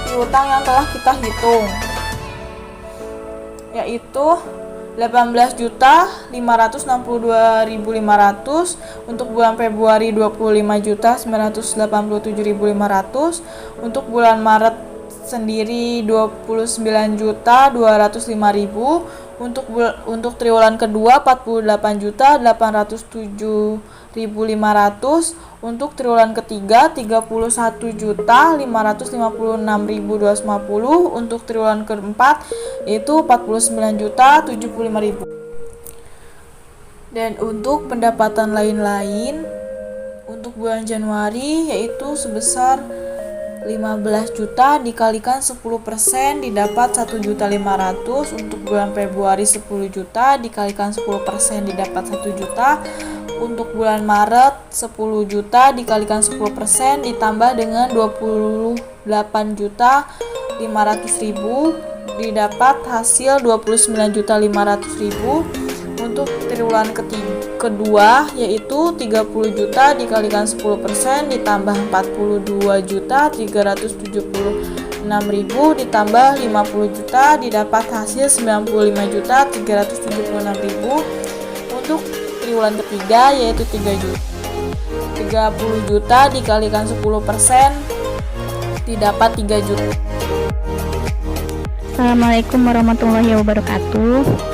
piutang yang telah kita hitung, yaitu 18.562.500. Untuk bulan Februari 25.987.500. Untuk bulan Maret sendiri 29.205.000. Untuk triwulan kedua 48.807.500. Untuk triwulan ketiga 31.556.250. Untuk triwulan keempat yaitu 49.075.000. Dan untuk pendapatan lain-lain untuk bulan Januari yaitu sebesar 15 juta dikalikan 10% didapat 1.500.000. Untuk bulan Februari 10 juta dikalikan 10% didapat 1 juta. Untuk bulan Maret 10 juta dikalikan 10% ditambah dengan 28.500.000 didapat hasil 29.500.000. Untuk triwulan kedua yaitu 30 juta dikalikan 10% ditambah 42.376.000 ditambah 50 juta didapat hasil 95.376.000. Untuk triwulan ketiga yaitu 30 juta dikalikan 10% didapat 3 juta. Assalamualaikum warahmatullahi wabarakatuh.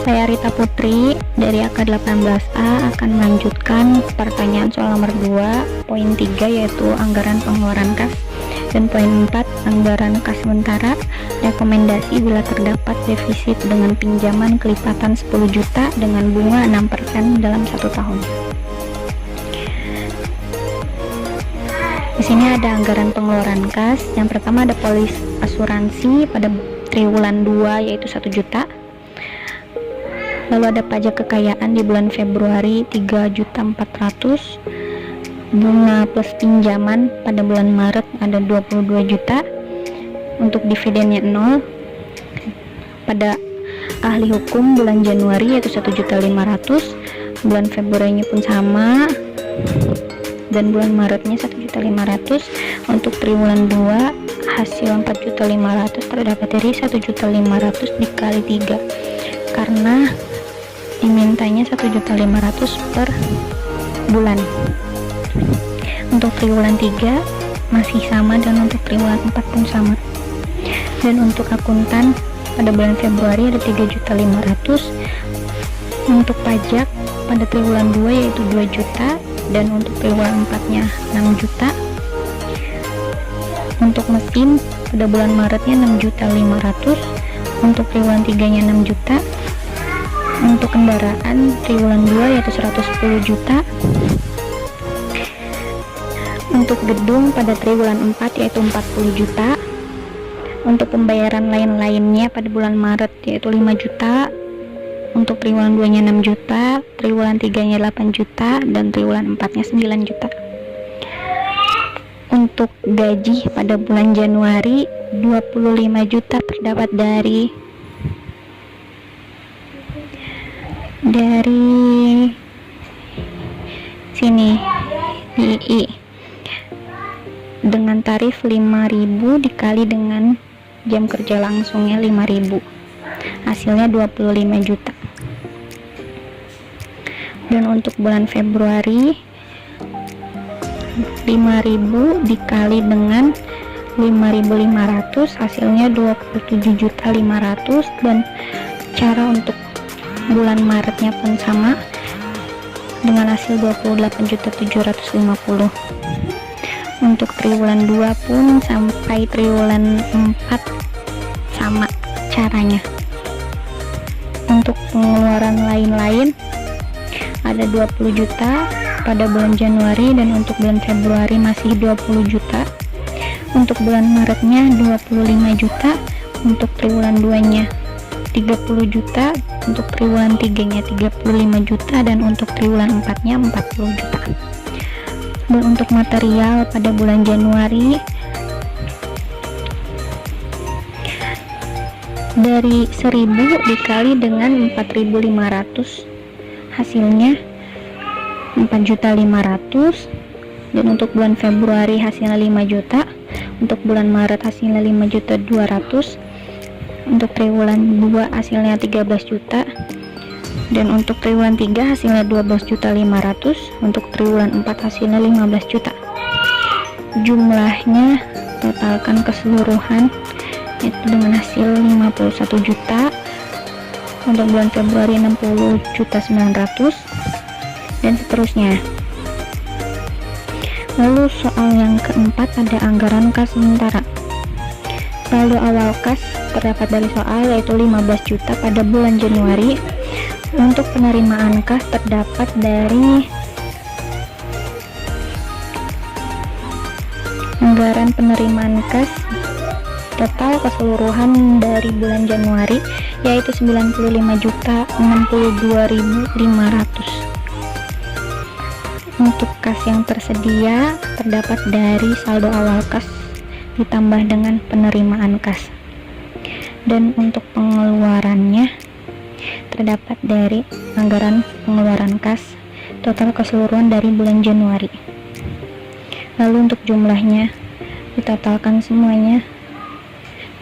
Saya Rita Putri dari AK 18A akan melanjutkan pertanyaan soal nomor 2, poin 3 yaitu anggaran pengeluaran kas, dan poin 4 anggaran kas sementara, rekomendasi bila terdapat defisit dengan pinjaman kelipatan 10 juta dengan bunga 6% dalam 1 tahun. Di sini ada anggaran pengeluaran kas. Yang pertama ada polis asuransi pada triwulan 2 yaitu 1 juta. Lalu ada pajak kekayaan di bulan Februari 3.400.000. Bunga plus pinjaman pada bulan Maret ada 22 juta. Untuk dividennya 0. Pada ahli hukum bulan Januari yaitu 1.500.000. Bulan Februarinya pun sama. Dan bulan Maretnya 1.500.000. Untuk triwulan 2 hasil 4.500.000 terdapat dari 1.500.000 dikali 3 karena dimintanya 1.500.000 per bulan. Untuk triwulan 3 masih sama dan untuk triwulan 4 pun sama. Dan untuk akuntan pada bulan Februari ada 3.500.000. Untuk pajak pada triwulan 2 yaitu 2 juta dan untuk triwulan 4 nya 6 juta. Untuk mesin pada bulan Maretnya 6.500.000, untuk triwulan 3-nya 6 juta, untuk kendaraan triwulan 2 yaitu 110 juta, untuk gedung pada triwulan 4 yaitu 40 juta, untuk pembayaran lain-lainnya pada bulan Maret yaitu 5 juta, untuk triwulan 2-nya 6 juta, triwulan 3-nya 8 juta, dan triwulan 4-nya 9 juta. Untuk gaji pada bulan Januari 25 juta terdapat dari sini II dengan tarif 5.000 dikali dengan jam kerja langsungnya 5.000, hasilnya 25 juta. Dan untuk bulan Februari 5.000 dikali dengan 5.500, hasilnya 27.500.000. Dan cara untuk bulan Maretnya pun sama dengan hasil 28.750.000. Untuk triwulan 2 pun sampai triwulan 4 sama caranya. Untuk pengeluaran lain-lain ada 20 juta pada bulan Januari, dan untuk bulan Februari masih 20 juta. Untuk bulan Maretnya 25 juta, untuk triwulan 2-nya 30 juta, untuk triwulan 3-nya 35 juta, dan untuk triwulan 4-nya 40 juta. Dan untuk material pada bulan Januari dari 1.000 dikali dengan 4.500, hasilnya 4.500.000. Dan untuk bulan Februari hasilnya 5 juta, untuk bulan Maret hasilnya 5.200.000, untuk triwulan 2 hasilnya 13 juta, dan untuk triwulan 3 hasilnya 12.500.000, untuk triwulan 4 hasilnya 15 juta. Jumlahnya totalkan keseluruhan itu dengan hasil 51 juta. Untuk bulan Februari 60.900.000, dan seterusnya. Lalu soal yang keempat ada anggaran kas sementara. Saldo awal kas terdapat dari soal yaitu 15 juta pada bulan Januari. Untuk penerimaan kas terdapat dari anggaran penerimaan kas total keseluruhan dari bulan Januari yaitu 95.062.500. Untuk kas yang tersedia terdapat dari saldo awal kas ditambah dengan penerimaan kas. Dan untuk pengeluarannya terdapat dari anggaran pengeluaran kas total keseluruhan dari bulan Januari. Lalu untuk jumlahnya ditotalkan semuanya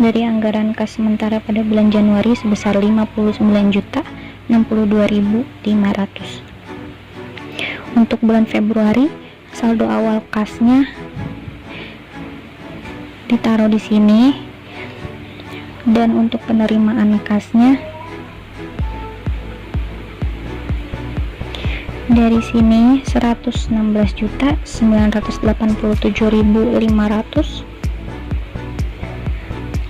dari anggaran kas sementara pada bulan Januari sebesar 59.062.500. Untuk bulan Februari saldo awal kasnya ditaruh di sini, dan untuk penerimaan kasnya dari sini 116.987.500,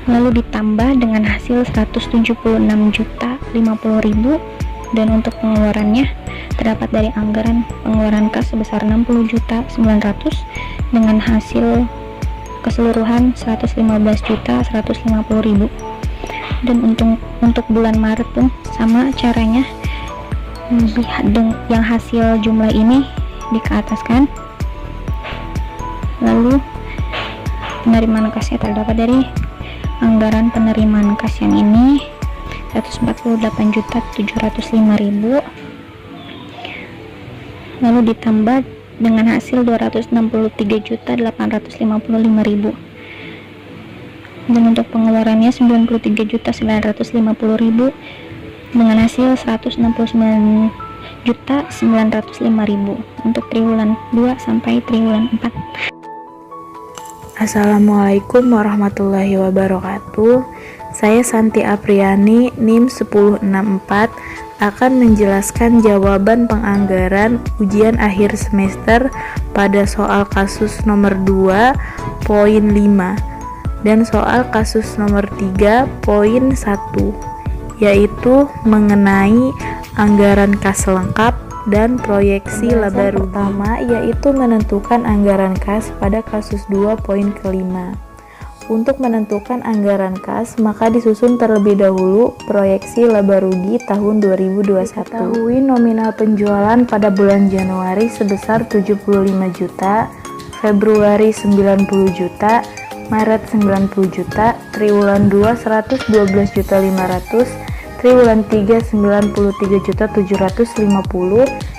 lalu ditambah dengan hasil 176.050.000. Dan untuk pengeluarannya terdapat dari anggaran pengeluaran kas sebesar 60.900.000 dengan hasil keseluruhan 115.150.000. Dan untuk bulan Maret pun sama caranya, yang hasil jumlah ini dikeataskan, lalu penerimaan kasnya terdapat dari anggaran penerimaan kas yang ini 148.705.000, lalu ditambah dengan hasil 263.855.000. Dan untuk pengeluarannya 93.950.000 dengan hasil 169.905.000 untuk triwulan 2 sampai triwulan 4. Assalamualaikum warahmatullahi wabarakatuh. Saya Santi Apriani, NIM 1064, akan menjelaskan jawaban penganggaran ujian akhir semester pada soal kasus nomor 2.5 dan soal kasus nomor 3.1, yaitu mengenai anggaran kas lengkap dan proyeksi laba rugi. Pertama yaitu menentukan anggaran kas pada kasus 2.5. Untuk menentukan anggaran kas, maka disusun terlebih dahulu proyeksi laba rugi tahun 2021. Ketahui nominal penjualan pada bulan Januari sebesar 75 juta, Februari 90 juta, Maret 90 juta, triwulan 2 112 juta 500, triwulan 3 93 juta 750,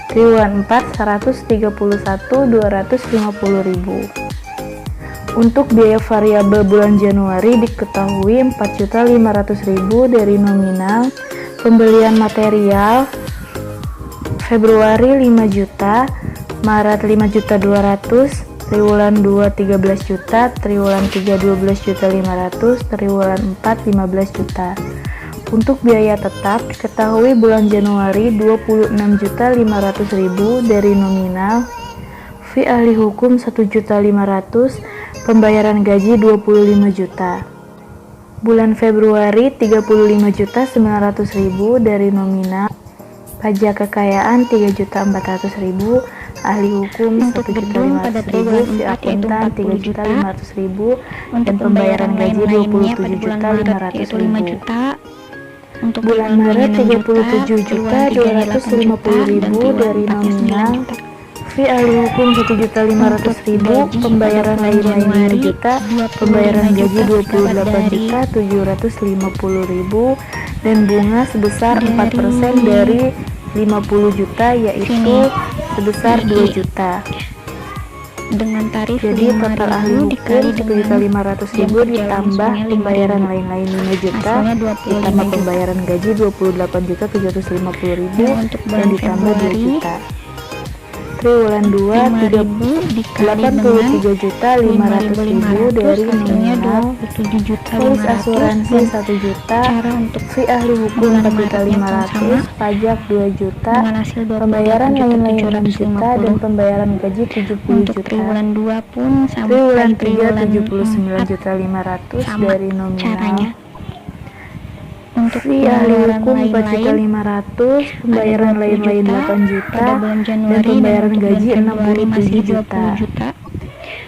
triwulan 4 131 250 ribu. Untuk biaya variabel bulan Januari diketahui 4.500.000 dari nominal pembelian material, Februari 5 juta, Maret 5.200.000, triwulan 2 13 juta, triwulan 3 12 juta 500, triwulan 4 15 juta. Untuk biaya tetap diketahui bulan Januari 26.500.000 dari nominal fee ahli hukum 1.500.000, pembayaran gaji 25 juta. Bulan Februari 35.900.000 dari nominal pajak kekayaan 3.400.000, ahli hukum 1.500.000, fee akuntan 3.500.000, dan pembayaran gaji 27.500.000. Untuk bulan Maret 37.250.000 dari nominal fee ahli hukum 1.500.000, pembayaran lain-lain 5 juta, pembayaran gaji 28.750.000, dan bunga sebesar 4% dari 50 juta yaitu sebesar 2 juta. Dengan tarif Jadi total ahli hukum 1.500.000 ditambah pembayaran lain-lain 5 juta, ditambah pembayaran gaji 28.750.000, dan ditambah 2 juta. Triwulan 2 83.500.000 dari nominal polis asuransi 1 juta, fee ahli hukum 4.500.000, pajak 2 juta, pembayaran lain-lain 6 juta, dan pembayaran gaji 70 juta. Triwulan 2 pun Triwulan 3 79.500.000 dari nominal fee ahli hukum 4.500.000, pembayaran lain-lain 8 juta, dan pembayaran gaji 67 juta.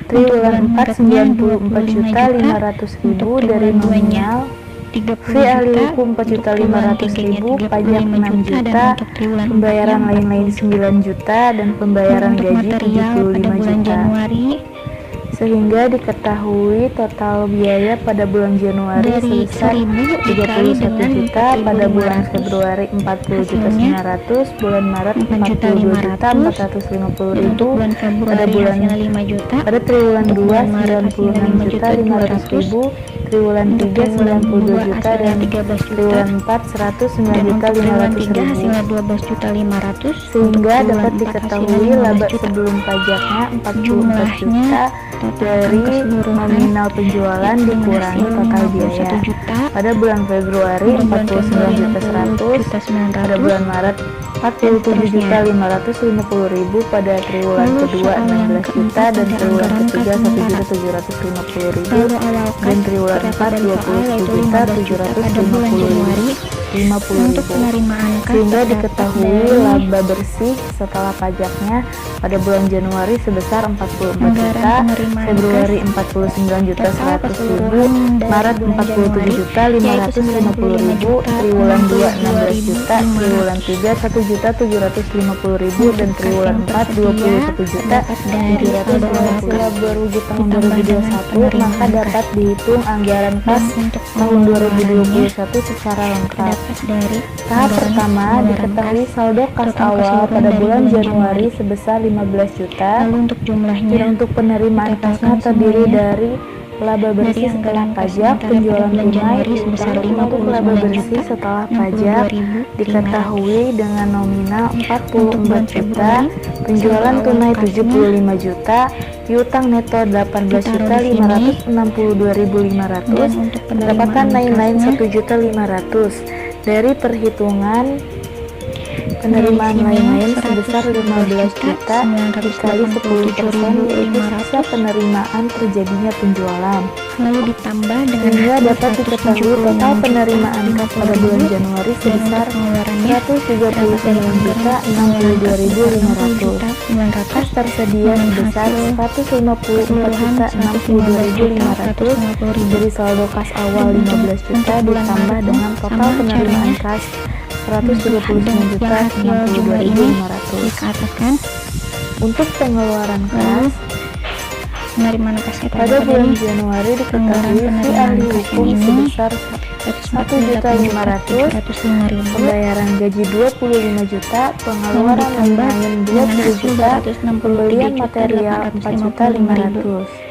Triwulan 4 94.500.000 dari nominal fee ahli hukum 4.500.000, pajak 6 juta, pembayaran lain-lain 9 juta, dan pembayaran gaji 75 juta. Sehingga diketahui total biaya pada bulan Januari sebesar 31 juta, pada bulan Februari 40.900.000, bulan Maret 42.450.000, pada bulan triwulan 2 96.500.000, triwulan 3 92 juta, dan triwulan 4 109.500.000. Sehingga dapat diketahui laba sebelum pajaknya 44 juta dari nominal penjualan dikurangi total biaya. Pada bulan Februari 49.100.000, pada bulan Maret 47.550.000, pada triwulan kedua 16 juta, dan triwulan ketiga 1.750.000, dan triwulan 4 27.750.000. Sehingga diketahui laba bersih setelah pajaknya pada bulan Januari sebesar 44 juta, Februari 49.100.000, Maret 47.550.000, triwulan 2 16 juta, triwulan 3 1.750.000, dan triwulan 4 21.750.000. Laba rugi tahun 2021 maka dapat dihitung anggaran kas tahun 2021 secara lengkap. Tahap pertama, diketahui saldo kas awal pada bulan Januari sebesar 15 juta, dan untuk penerimaan kasnya terdiri dari laba bersih setelah pajak, penjualan tunai, utang. Untuk laba bersih setelah pajak diketahui dengan nominal 44 juta, penjualan tunai 75 juta, piutang neto 18.562.500, pendapatan lain-lain 1.500.000. Dari perhitungan Penerimaan lain-lain sebesar 15 juta dikali 10% yaitu sisa penerimaan terjadinya penjualan. Lalu ditambah dengan Sehingga hasil dapat diketahui total 175 penerimaan kas pada bulan Januari sebesar pengeluarannya 139.062.500. Kas tersedia sebesar 154.062.500 dari saldo kas awal 15 juta ditambah dengan total penerimaan kas 139.062.500. dikatakan Untuk pengeluaran kas penerimaan kas kita pada bulan Januari diketahui fee ahli hukum sebesar 1.500.000, pembayaran gaji 25 juta, pengeluaran lain 20 juta, pembelian material 4.500.000.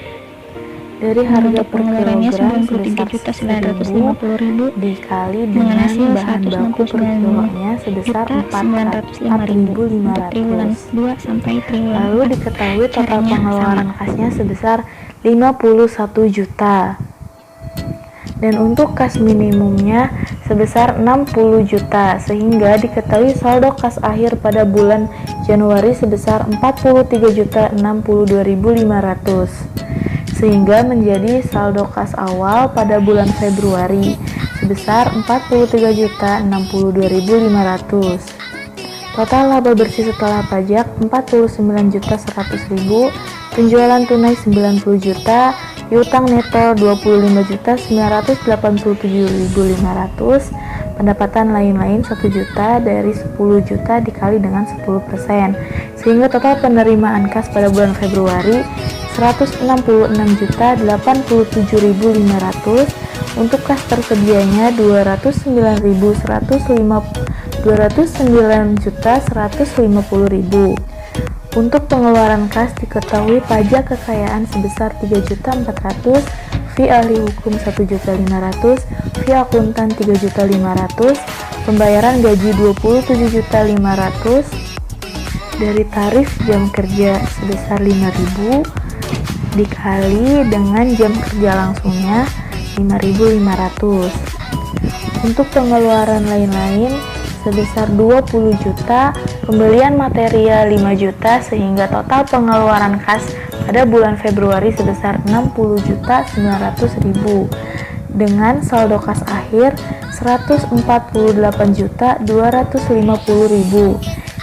Dari harga per kilogram sebesar 1.000 dikali dengan bahan baku per kilonya sebesar 4.500. Lalu diketahui total pengeluaran kasnya sebesar 51 juta. Dan untuk kas minimumnya sebesar 60 juta, sehingga diketahui saldo kas akhir pada bulan Januari sebesar 43.062.500, sehingga menjadi saldo kas awal pada bulan Februari sebesar 43.062.500. Total laba bersih setelah pajak 49.100.000, penjualan tunai 90 juta, piutang neto 25.987.500, pendapatan lain-lain 1 juta dari 10 juta dikali dengan 10%, sehingga total penerimaan kas pada bulan Februari 166.087.500. Untuk kas tersedianya 209.150.000. Untuk pengeluaran kas diketahui pajak kekayaan sebesar 3.400.000, fee ahli hukum 1.500.000, fee akuntan 3.500.000, pembayaran gaji 27.500.000, dari tarif jam kerja sebesar 5.000 dikali dengan jam kerja langsungnya 5.500. Untuk pengeluaran lain-lain sebesar 20 juta, pembelian material 5 juta, sehingga total pengeluaran kas pada bulan Februari sebesar 60.900.000 dengan saldo kas akhir 148.250.000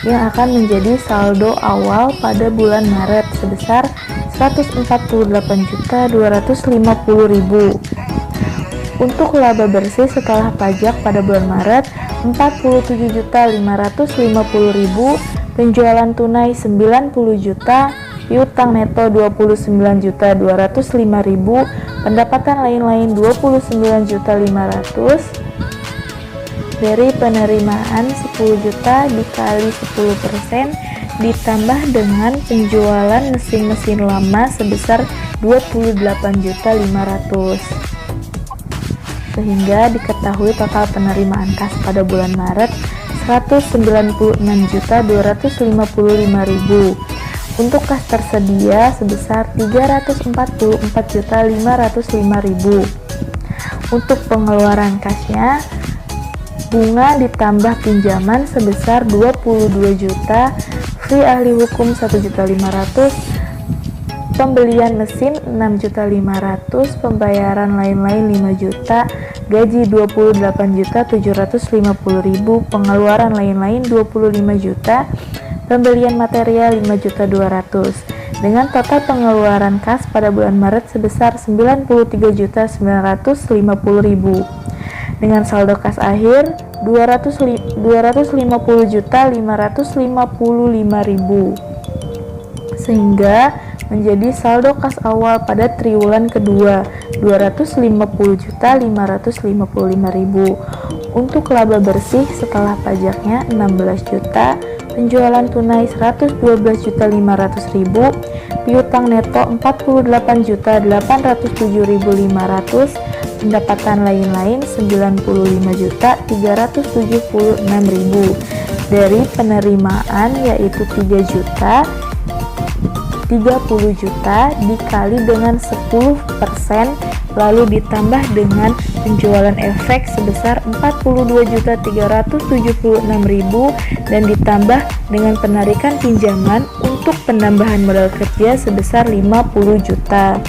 yang akan menjadi saldo awal pada bulan Maret sebesar 148.250.000. Untuk laba bersih setelah pajak pada bulan Maret 47.550.000, penjualan tunai 90 juta, piutang neto 29.205.000, pendapatan lain-lain 29.500.000, dari penerimaan 10 juta dikali 10% ditambah dengan penjualan mesin-mesin lama sebesar 28.500.000, sehingga diketahui total penerimaan kas pada bulan Maret 196.255.000. Untuk kas tersedia sebesar 344.505.000. Untuk pengeluaran kasnya, bunga ditambah pinjaman sebesar 22 juta, fee ahli hukum 1.500.000, pembelian mesin 6.500.000, pembayaran lain-lain 5 juta, gaji 28.750.000, pengeluaran lain-lain 25 juta, pembelian material 5.200.000, dengan total pengeluaran kas pada bulan Maret sebesar 93.950.000 dengan saldo kas akhir 250.555.000, sehingga menjadi saldo kas awal pada triwulan kedua 250.555.000. Untuk laba bersih setelah pajaknya 16 juta, penjualan tunai 112.500.000, piutang neto 48.807.500, pendapatan lain-lain 95.376.000, dari penerimaan yaitu 3 juta 30 juta dikali dengan 10% lalu ditambah dengan penjualan efek sebesar 42.376.000 dan ditambah dengan penarikan pinjaman untuk penambahan modal kerja sebesar 50 juta.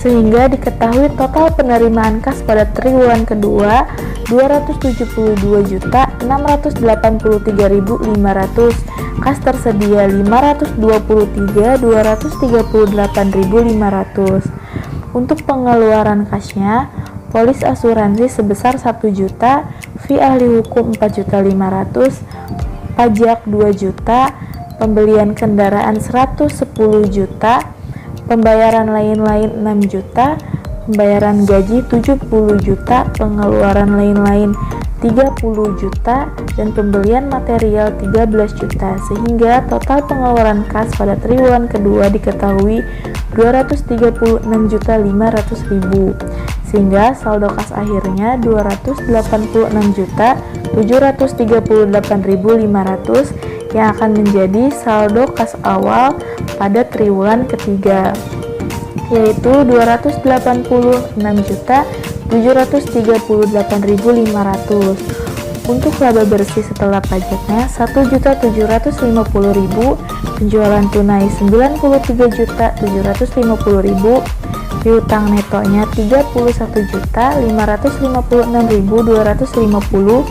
Sehingga diketahui total penerimaan kas pada triwulan kedua 272.683.500, kas tersedia 523.238.500. Untuk pengeluaran kasnya, polis asuransi sebesar 1 juta, fee ahli hukum 4.500.000, pajak 2 juta, pembelian kendaraan 110 juta, pembayaran lain-lain 6 juta, pembayaran gaji 70 juta, pengeluaran lain-lain 30 juta, dan pembelian material 13 juta, sehingga total pengeluaran kas pada triwulan kedua diketahui 236.500.000, sehingga saldo kas akhirnya 286.738.500 yang akan menjadi saldo kas awal pada triwulan ketiga, yaitu 286.738.500. Untuk laba bersih setelah pajaknya 1.750.000, penjualan tunai 93.750.000, piutang netonya 31.556.250,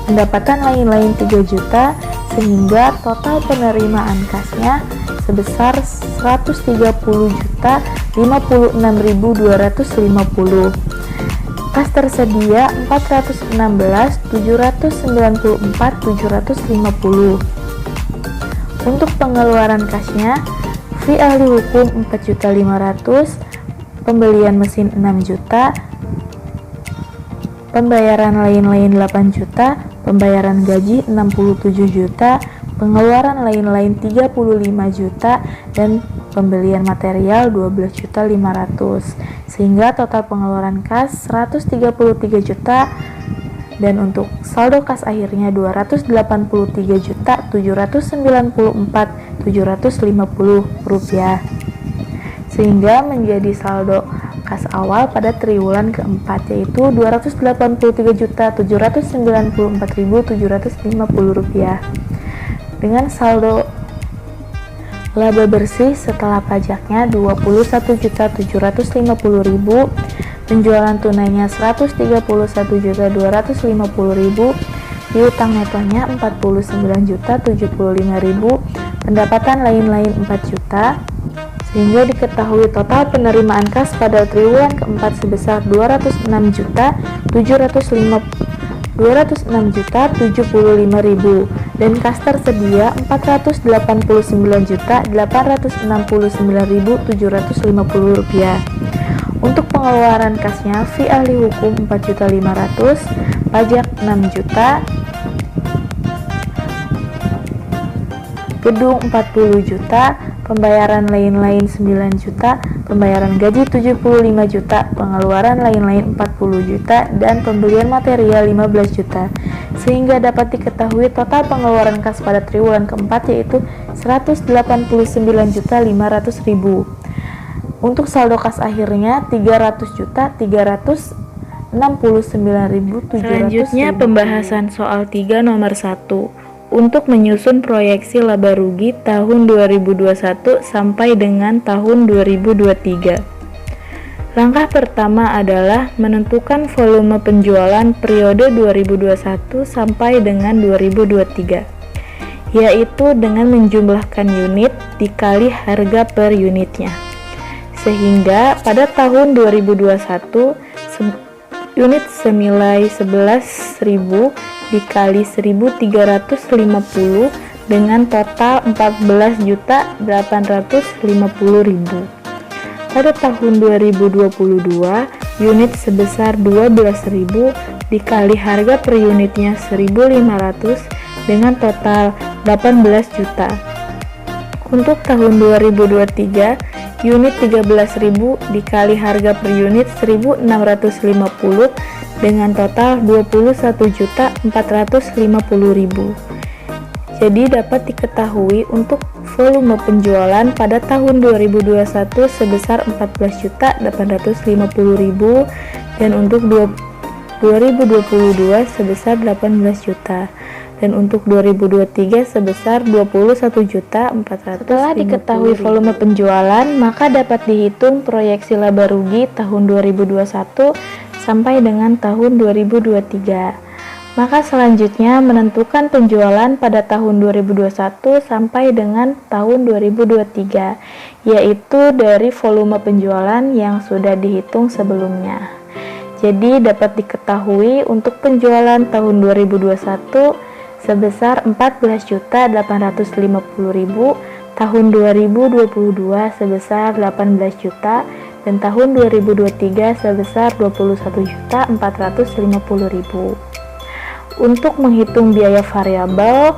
pendapatan lain-lain 3 juta, sehingga total penerimaan kasnya sebesar 130.056.250. Kas tersedia 416.794.750. Untuk pengeluaran kasnya, fee ahli hukum 4.500.000, pembelian mesin 6 juta, pembayaran lain-lain 8 juta, pembayaran gaji 67 juta, pengeluaran lain-lain 35 juta, dan pembelian material 12.500.000, sehingga total pengeluaran kas 133 juta, dan untuk saldo kas akhirnya 283.794.750 rupiah, sehingga menjadi saldo kas awal pada triwulan keempat yaitu 283.794.750 rupiah. Dengan saldo laba bersih setelah pajaknya 21.750.000, penjualan tunainya 131.250.000, piutang netonya 49.075.000, pendapatan lain-lain 4 juta, sehingga diketahui total penerimaan kas pada triwulan keempat sebesar 206.075.000 dan kas tersedia 489.869.750 rupiah. Untuk pengeluaran kasnya, fee ahli hukum 4.500.000, pajak 6 juta, gedung 40 juta, pembayaran lain-lain 9 juta, pembayaran gaji 75 juta, pengeluaran lain-lain 40 juta, dan pembelian material 15 juta, sehingga dapat diketahui total pengeluaran kas pada triwulan keempat yaitu 189.500.000. Untuk saldo kas akhirnya 300.369.700. Selanjutnya pembahasan soal 3 nomor 1 untuk menyusun proyeksi laba rugi tahun 2021 sampai dengan tahun 2023. Langkah pertama adalah menentukan volume penjualan periode 2021 sampai dengan 2023, yaitu dengan menjumlahkan unit dikali harga per unitnya. Sehingga pada tahun 2021 unit senilai 11.000 dikali 1.350 dengan total 14.850.000. Pada tahun 2022 unit sebesar 12.000 dikali harga per unitnya 1.500 dengan total 18 juta. Untuk tahun 2023 unit 13.000 dikali harga per unit 1.650 dengan total 21.450.000. Jadi dapat diketahui untuk volume penjualan pada tahun 2021 sebesar 14.850.000 dan untuk 2022 sebesar 18 juta dan untuk 2023 sebesar 21.400.000. Setelah diketahui volume penjualan, maka dapat dihitung proyeksi laba rugi tahun 2021 sampai dengan tahun 2023. Maka selanjutnya menentukan penjualan pada tahun 2021 sampai dengan tahun 2023, yaitu dari volume penjualan yang sudah dihitung sebelumnya. Jadi dapat diketahui untuk penjualan tahun 2021 sebesar 14.850.000, tahun 2022 sebesar 18 juta, dan tahun 2023 sebesar 21.450.000. Untuk menghitung biaya variabel,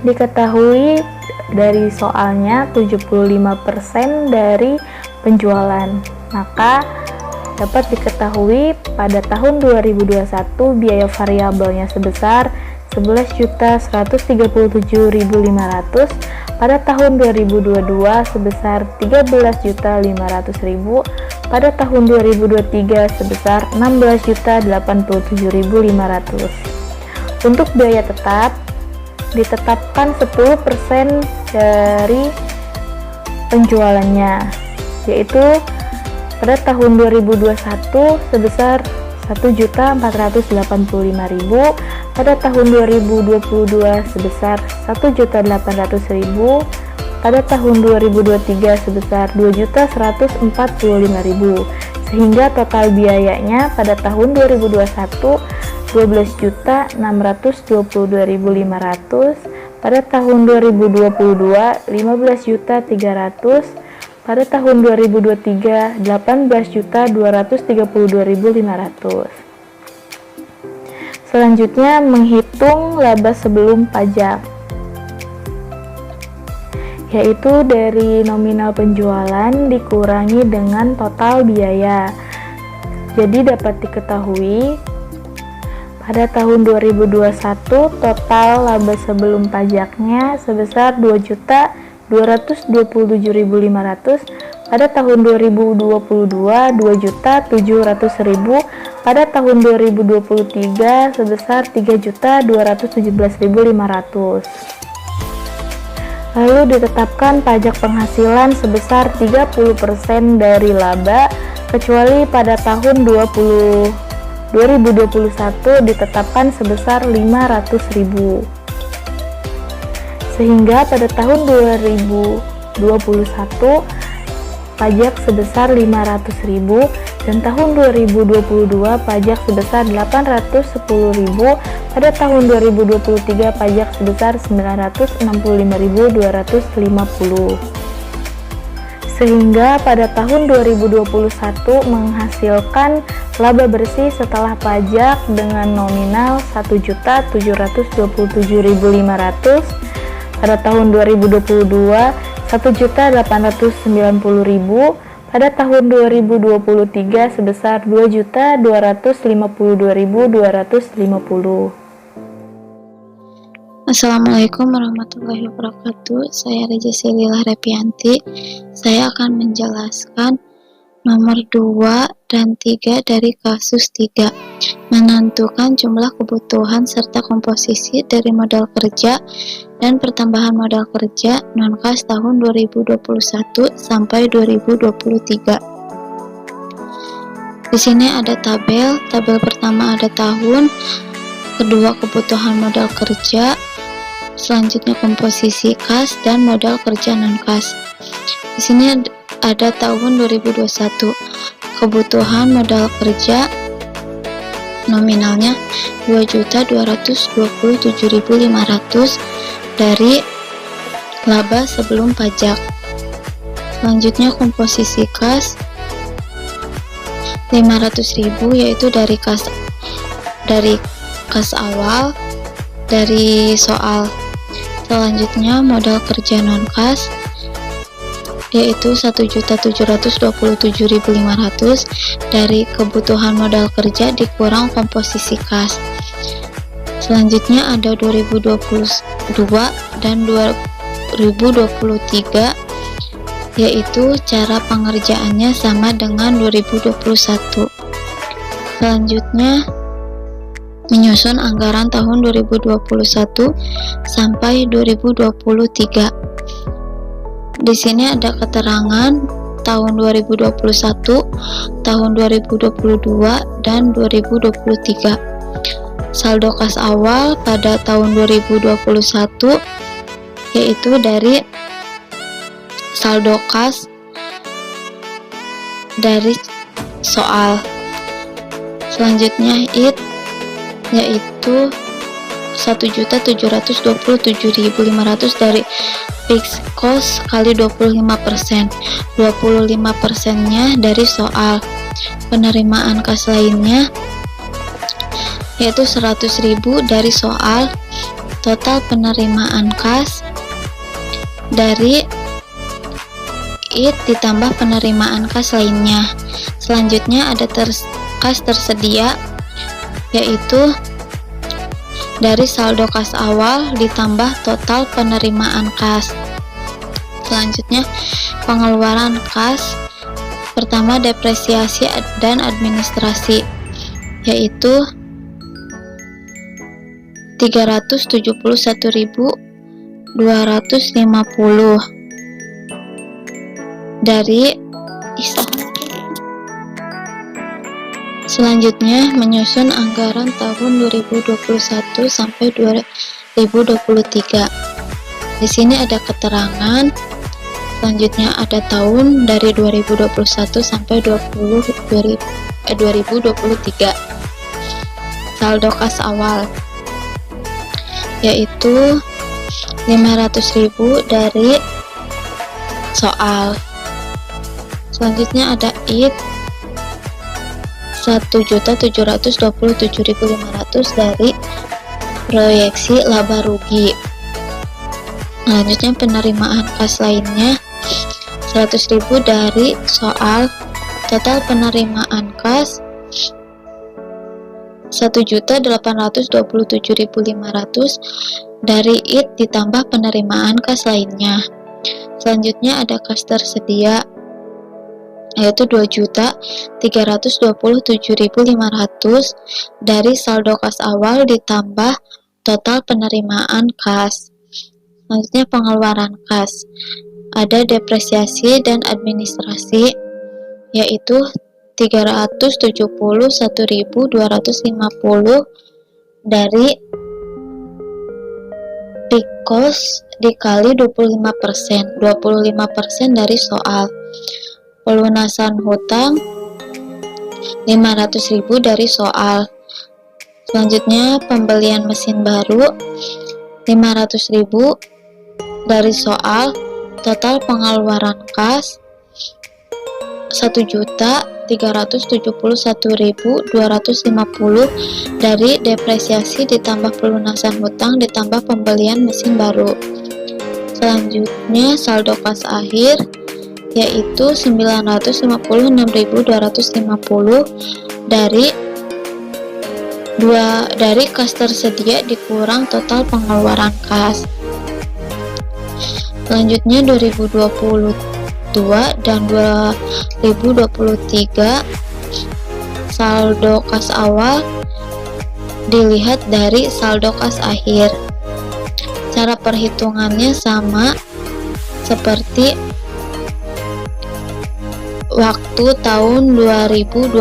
diketahui dari soalnya 75% dari penjualan. Maka dapat diketahui pada tahun 2021 biaya variabelnya sebesar 11.137.500, pada tahun 2022 sebesar 13.500.000, pada tahun 2023 sebesar 16.087.500. Untuk biaya tetap ditetapkan 10% dari penjualannya, yaitu pada tahun 2021 sebesar 1.485.000, pada tahun 2022 sebesar 1.800.000, pada tahun 2023 sebesar 2.145.000, sehingga total biayanya pada tahun 2021 12.622.500, pada tahun 2022 15.300.000, pada tahun 2023 18.232.500. Selanjutnya menghitung laba sebelum pajak, yaitu dari nominal penjualan dikurangi dengan total biaya. Jadi dapat diketahui pada tahun 2021 total laba sebelum pajaknya sebesar 2.227.500, pada tahun 2022 2.700.000, pada tahun 2023 sebesar 3.217.500. Lalu ditetapkan pajak penghasilan sebesar 30% dari laba, kecuali pada tahun 2021 ditetapkan sebesar 500.000. Sehingga pada tahun 2021 pajak sebesar 500.000 dan tahun 2022 pajak sebesar 810.000, pada tahun 2023 pajak sebesar 965.250. Sehingga pada tahun 2021 menghasilkan laba bersih setelah pajak dengan nominal 1.727.500, pada tahun 2022 1.890.000, pada tahun 2023 sebesar 2.252.250. Assalamualaikum warahmatullahi wabarakatuh. Saya Reja Selilah Repianti. Saya akan menjelaskan nomor 2 dan 3 dari kasus 3, menentukan jumlah kebutuhan serta komposisi dari modal kerja dan pertambahan modal kerja non-kas tahun 2021 sampai 2023. Di sini ada tabel pertama ada tahun, kedua kebutuhan modal kerja, selanjutnya komposisi kas dan modal kerja non-kas. Di sini ada tahun 2021, kebutuhan modal kerja nominalnya 2.227.500 dari laba sebelum pajak. Selanjutnya komposisi kas 500.000, yaitu dari kas awal dari soal. Selanjutnya modal kerja non kas yaitu 1.727.500 dari kebutuhan modal kerja dikurang komposisi kas. Selanjutnya ada 2022 dan 2023 2023, yaitu cara pengerjaannya sama dengan 2021. Selanjutnya, menyusun anggaran tahun 2021 sampai 2023. Di sini ada keterangan tahun 2021, tahun 2022, dan 2023. Saldo kas awal pada tahun 2021 yaitu dari saldo kas dari soal. Selanjutnya IT yaitu 1.727.500 dari fixed cost kali 25%. 25%-nya dari soal. Penerimaan kas lainnya yaitu 100.000 dari soal. Total penerimaan kas dari IT ditambah penerimaan kas lainnya. Selanjutnya ada kas tersedia yaitu dari saldo kas awal ditambah total penerimaan kas. Selanjutnya pengeluaran kas. Pertama, depresiasi dan administrasi yaitu 371.250 dari Selanjutnya, menyusun anggaran tahun 2021 sampai 2023. Di sini ada keterangan. Selanjutnya ada tahun dari 2021 sampai 2023. Saldo kas awal yaitu 500.000 dari soal. Selanjutnya ada IT 1.727.500 dari proyeksi laba rugi. Selanjutnya penerimaan kas lainnya 100.000 dari soal. Total penerimaan kas 1.827.500 dari IT ditambah penerimaan kas lainnya. Selanjutnya ada kas tersedia yaitu 2.327.500 dari saldo kas awal ditambah total penerimaan kas. Selanjutnya pengeluaran kas. Ada depresiasi dan administrasi yaitu 371.250 dari cost dikali 25%. 25% dari soal. Pelunasan hutang 500.000 dari soal. Selanjutnya pembelian mesin baru 500.000 dari soal. Total pengeluaran kas 1.371.250 dari depresiasi ditambah pelunasan hutang ditambah pembelian mesin baru. Selanjutnya saldo kas akhir yaitu 956.250 dari kas tersedia dikurang total pengeluaran kas. Selanjutnya 2022 dan 2023 saldo kas awal dilihat dari saldo kas akhir. Cara perhitungannya sama seperti waktu tahun 2021.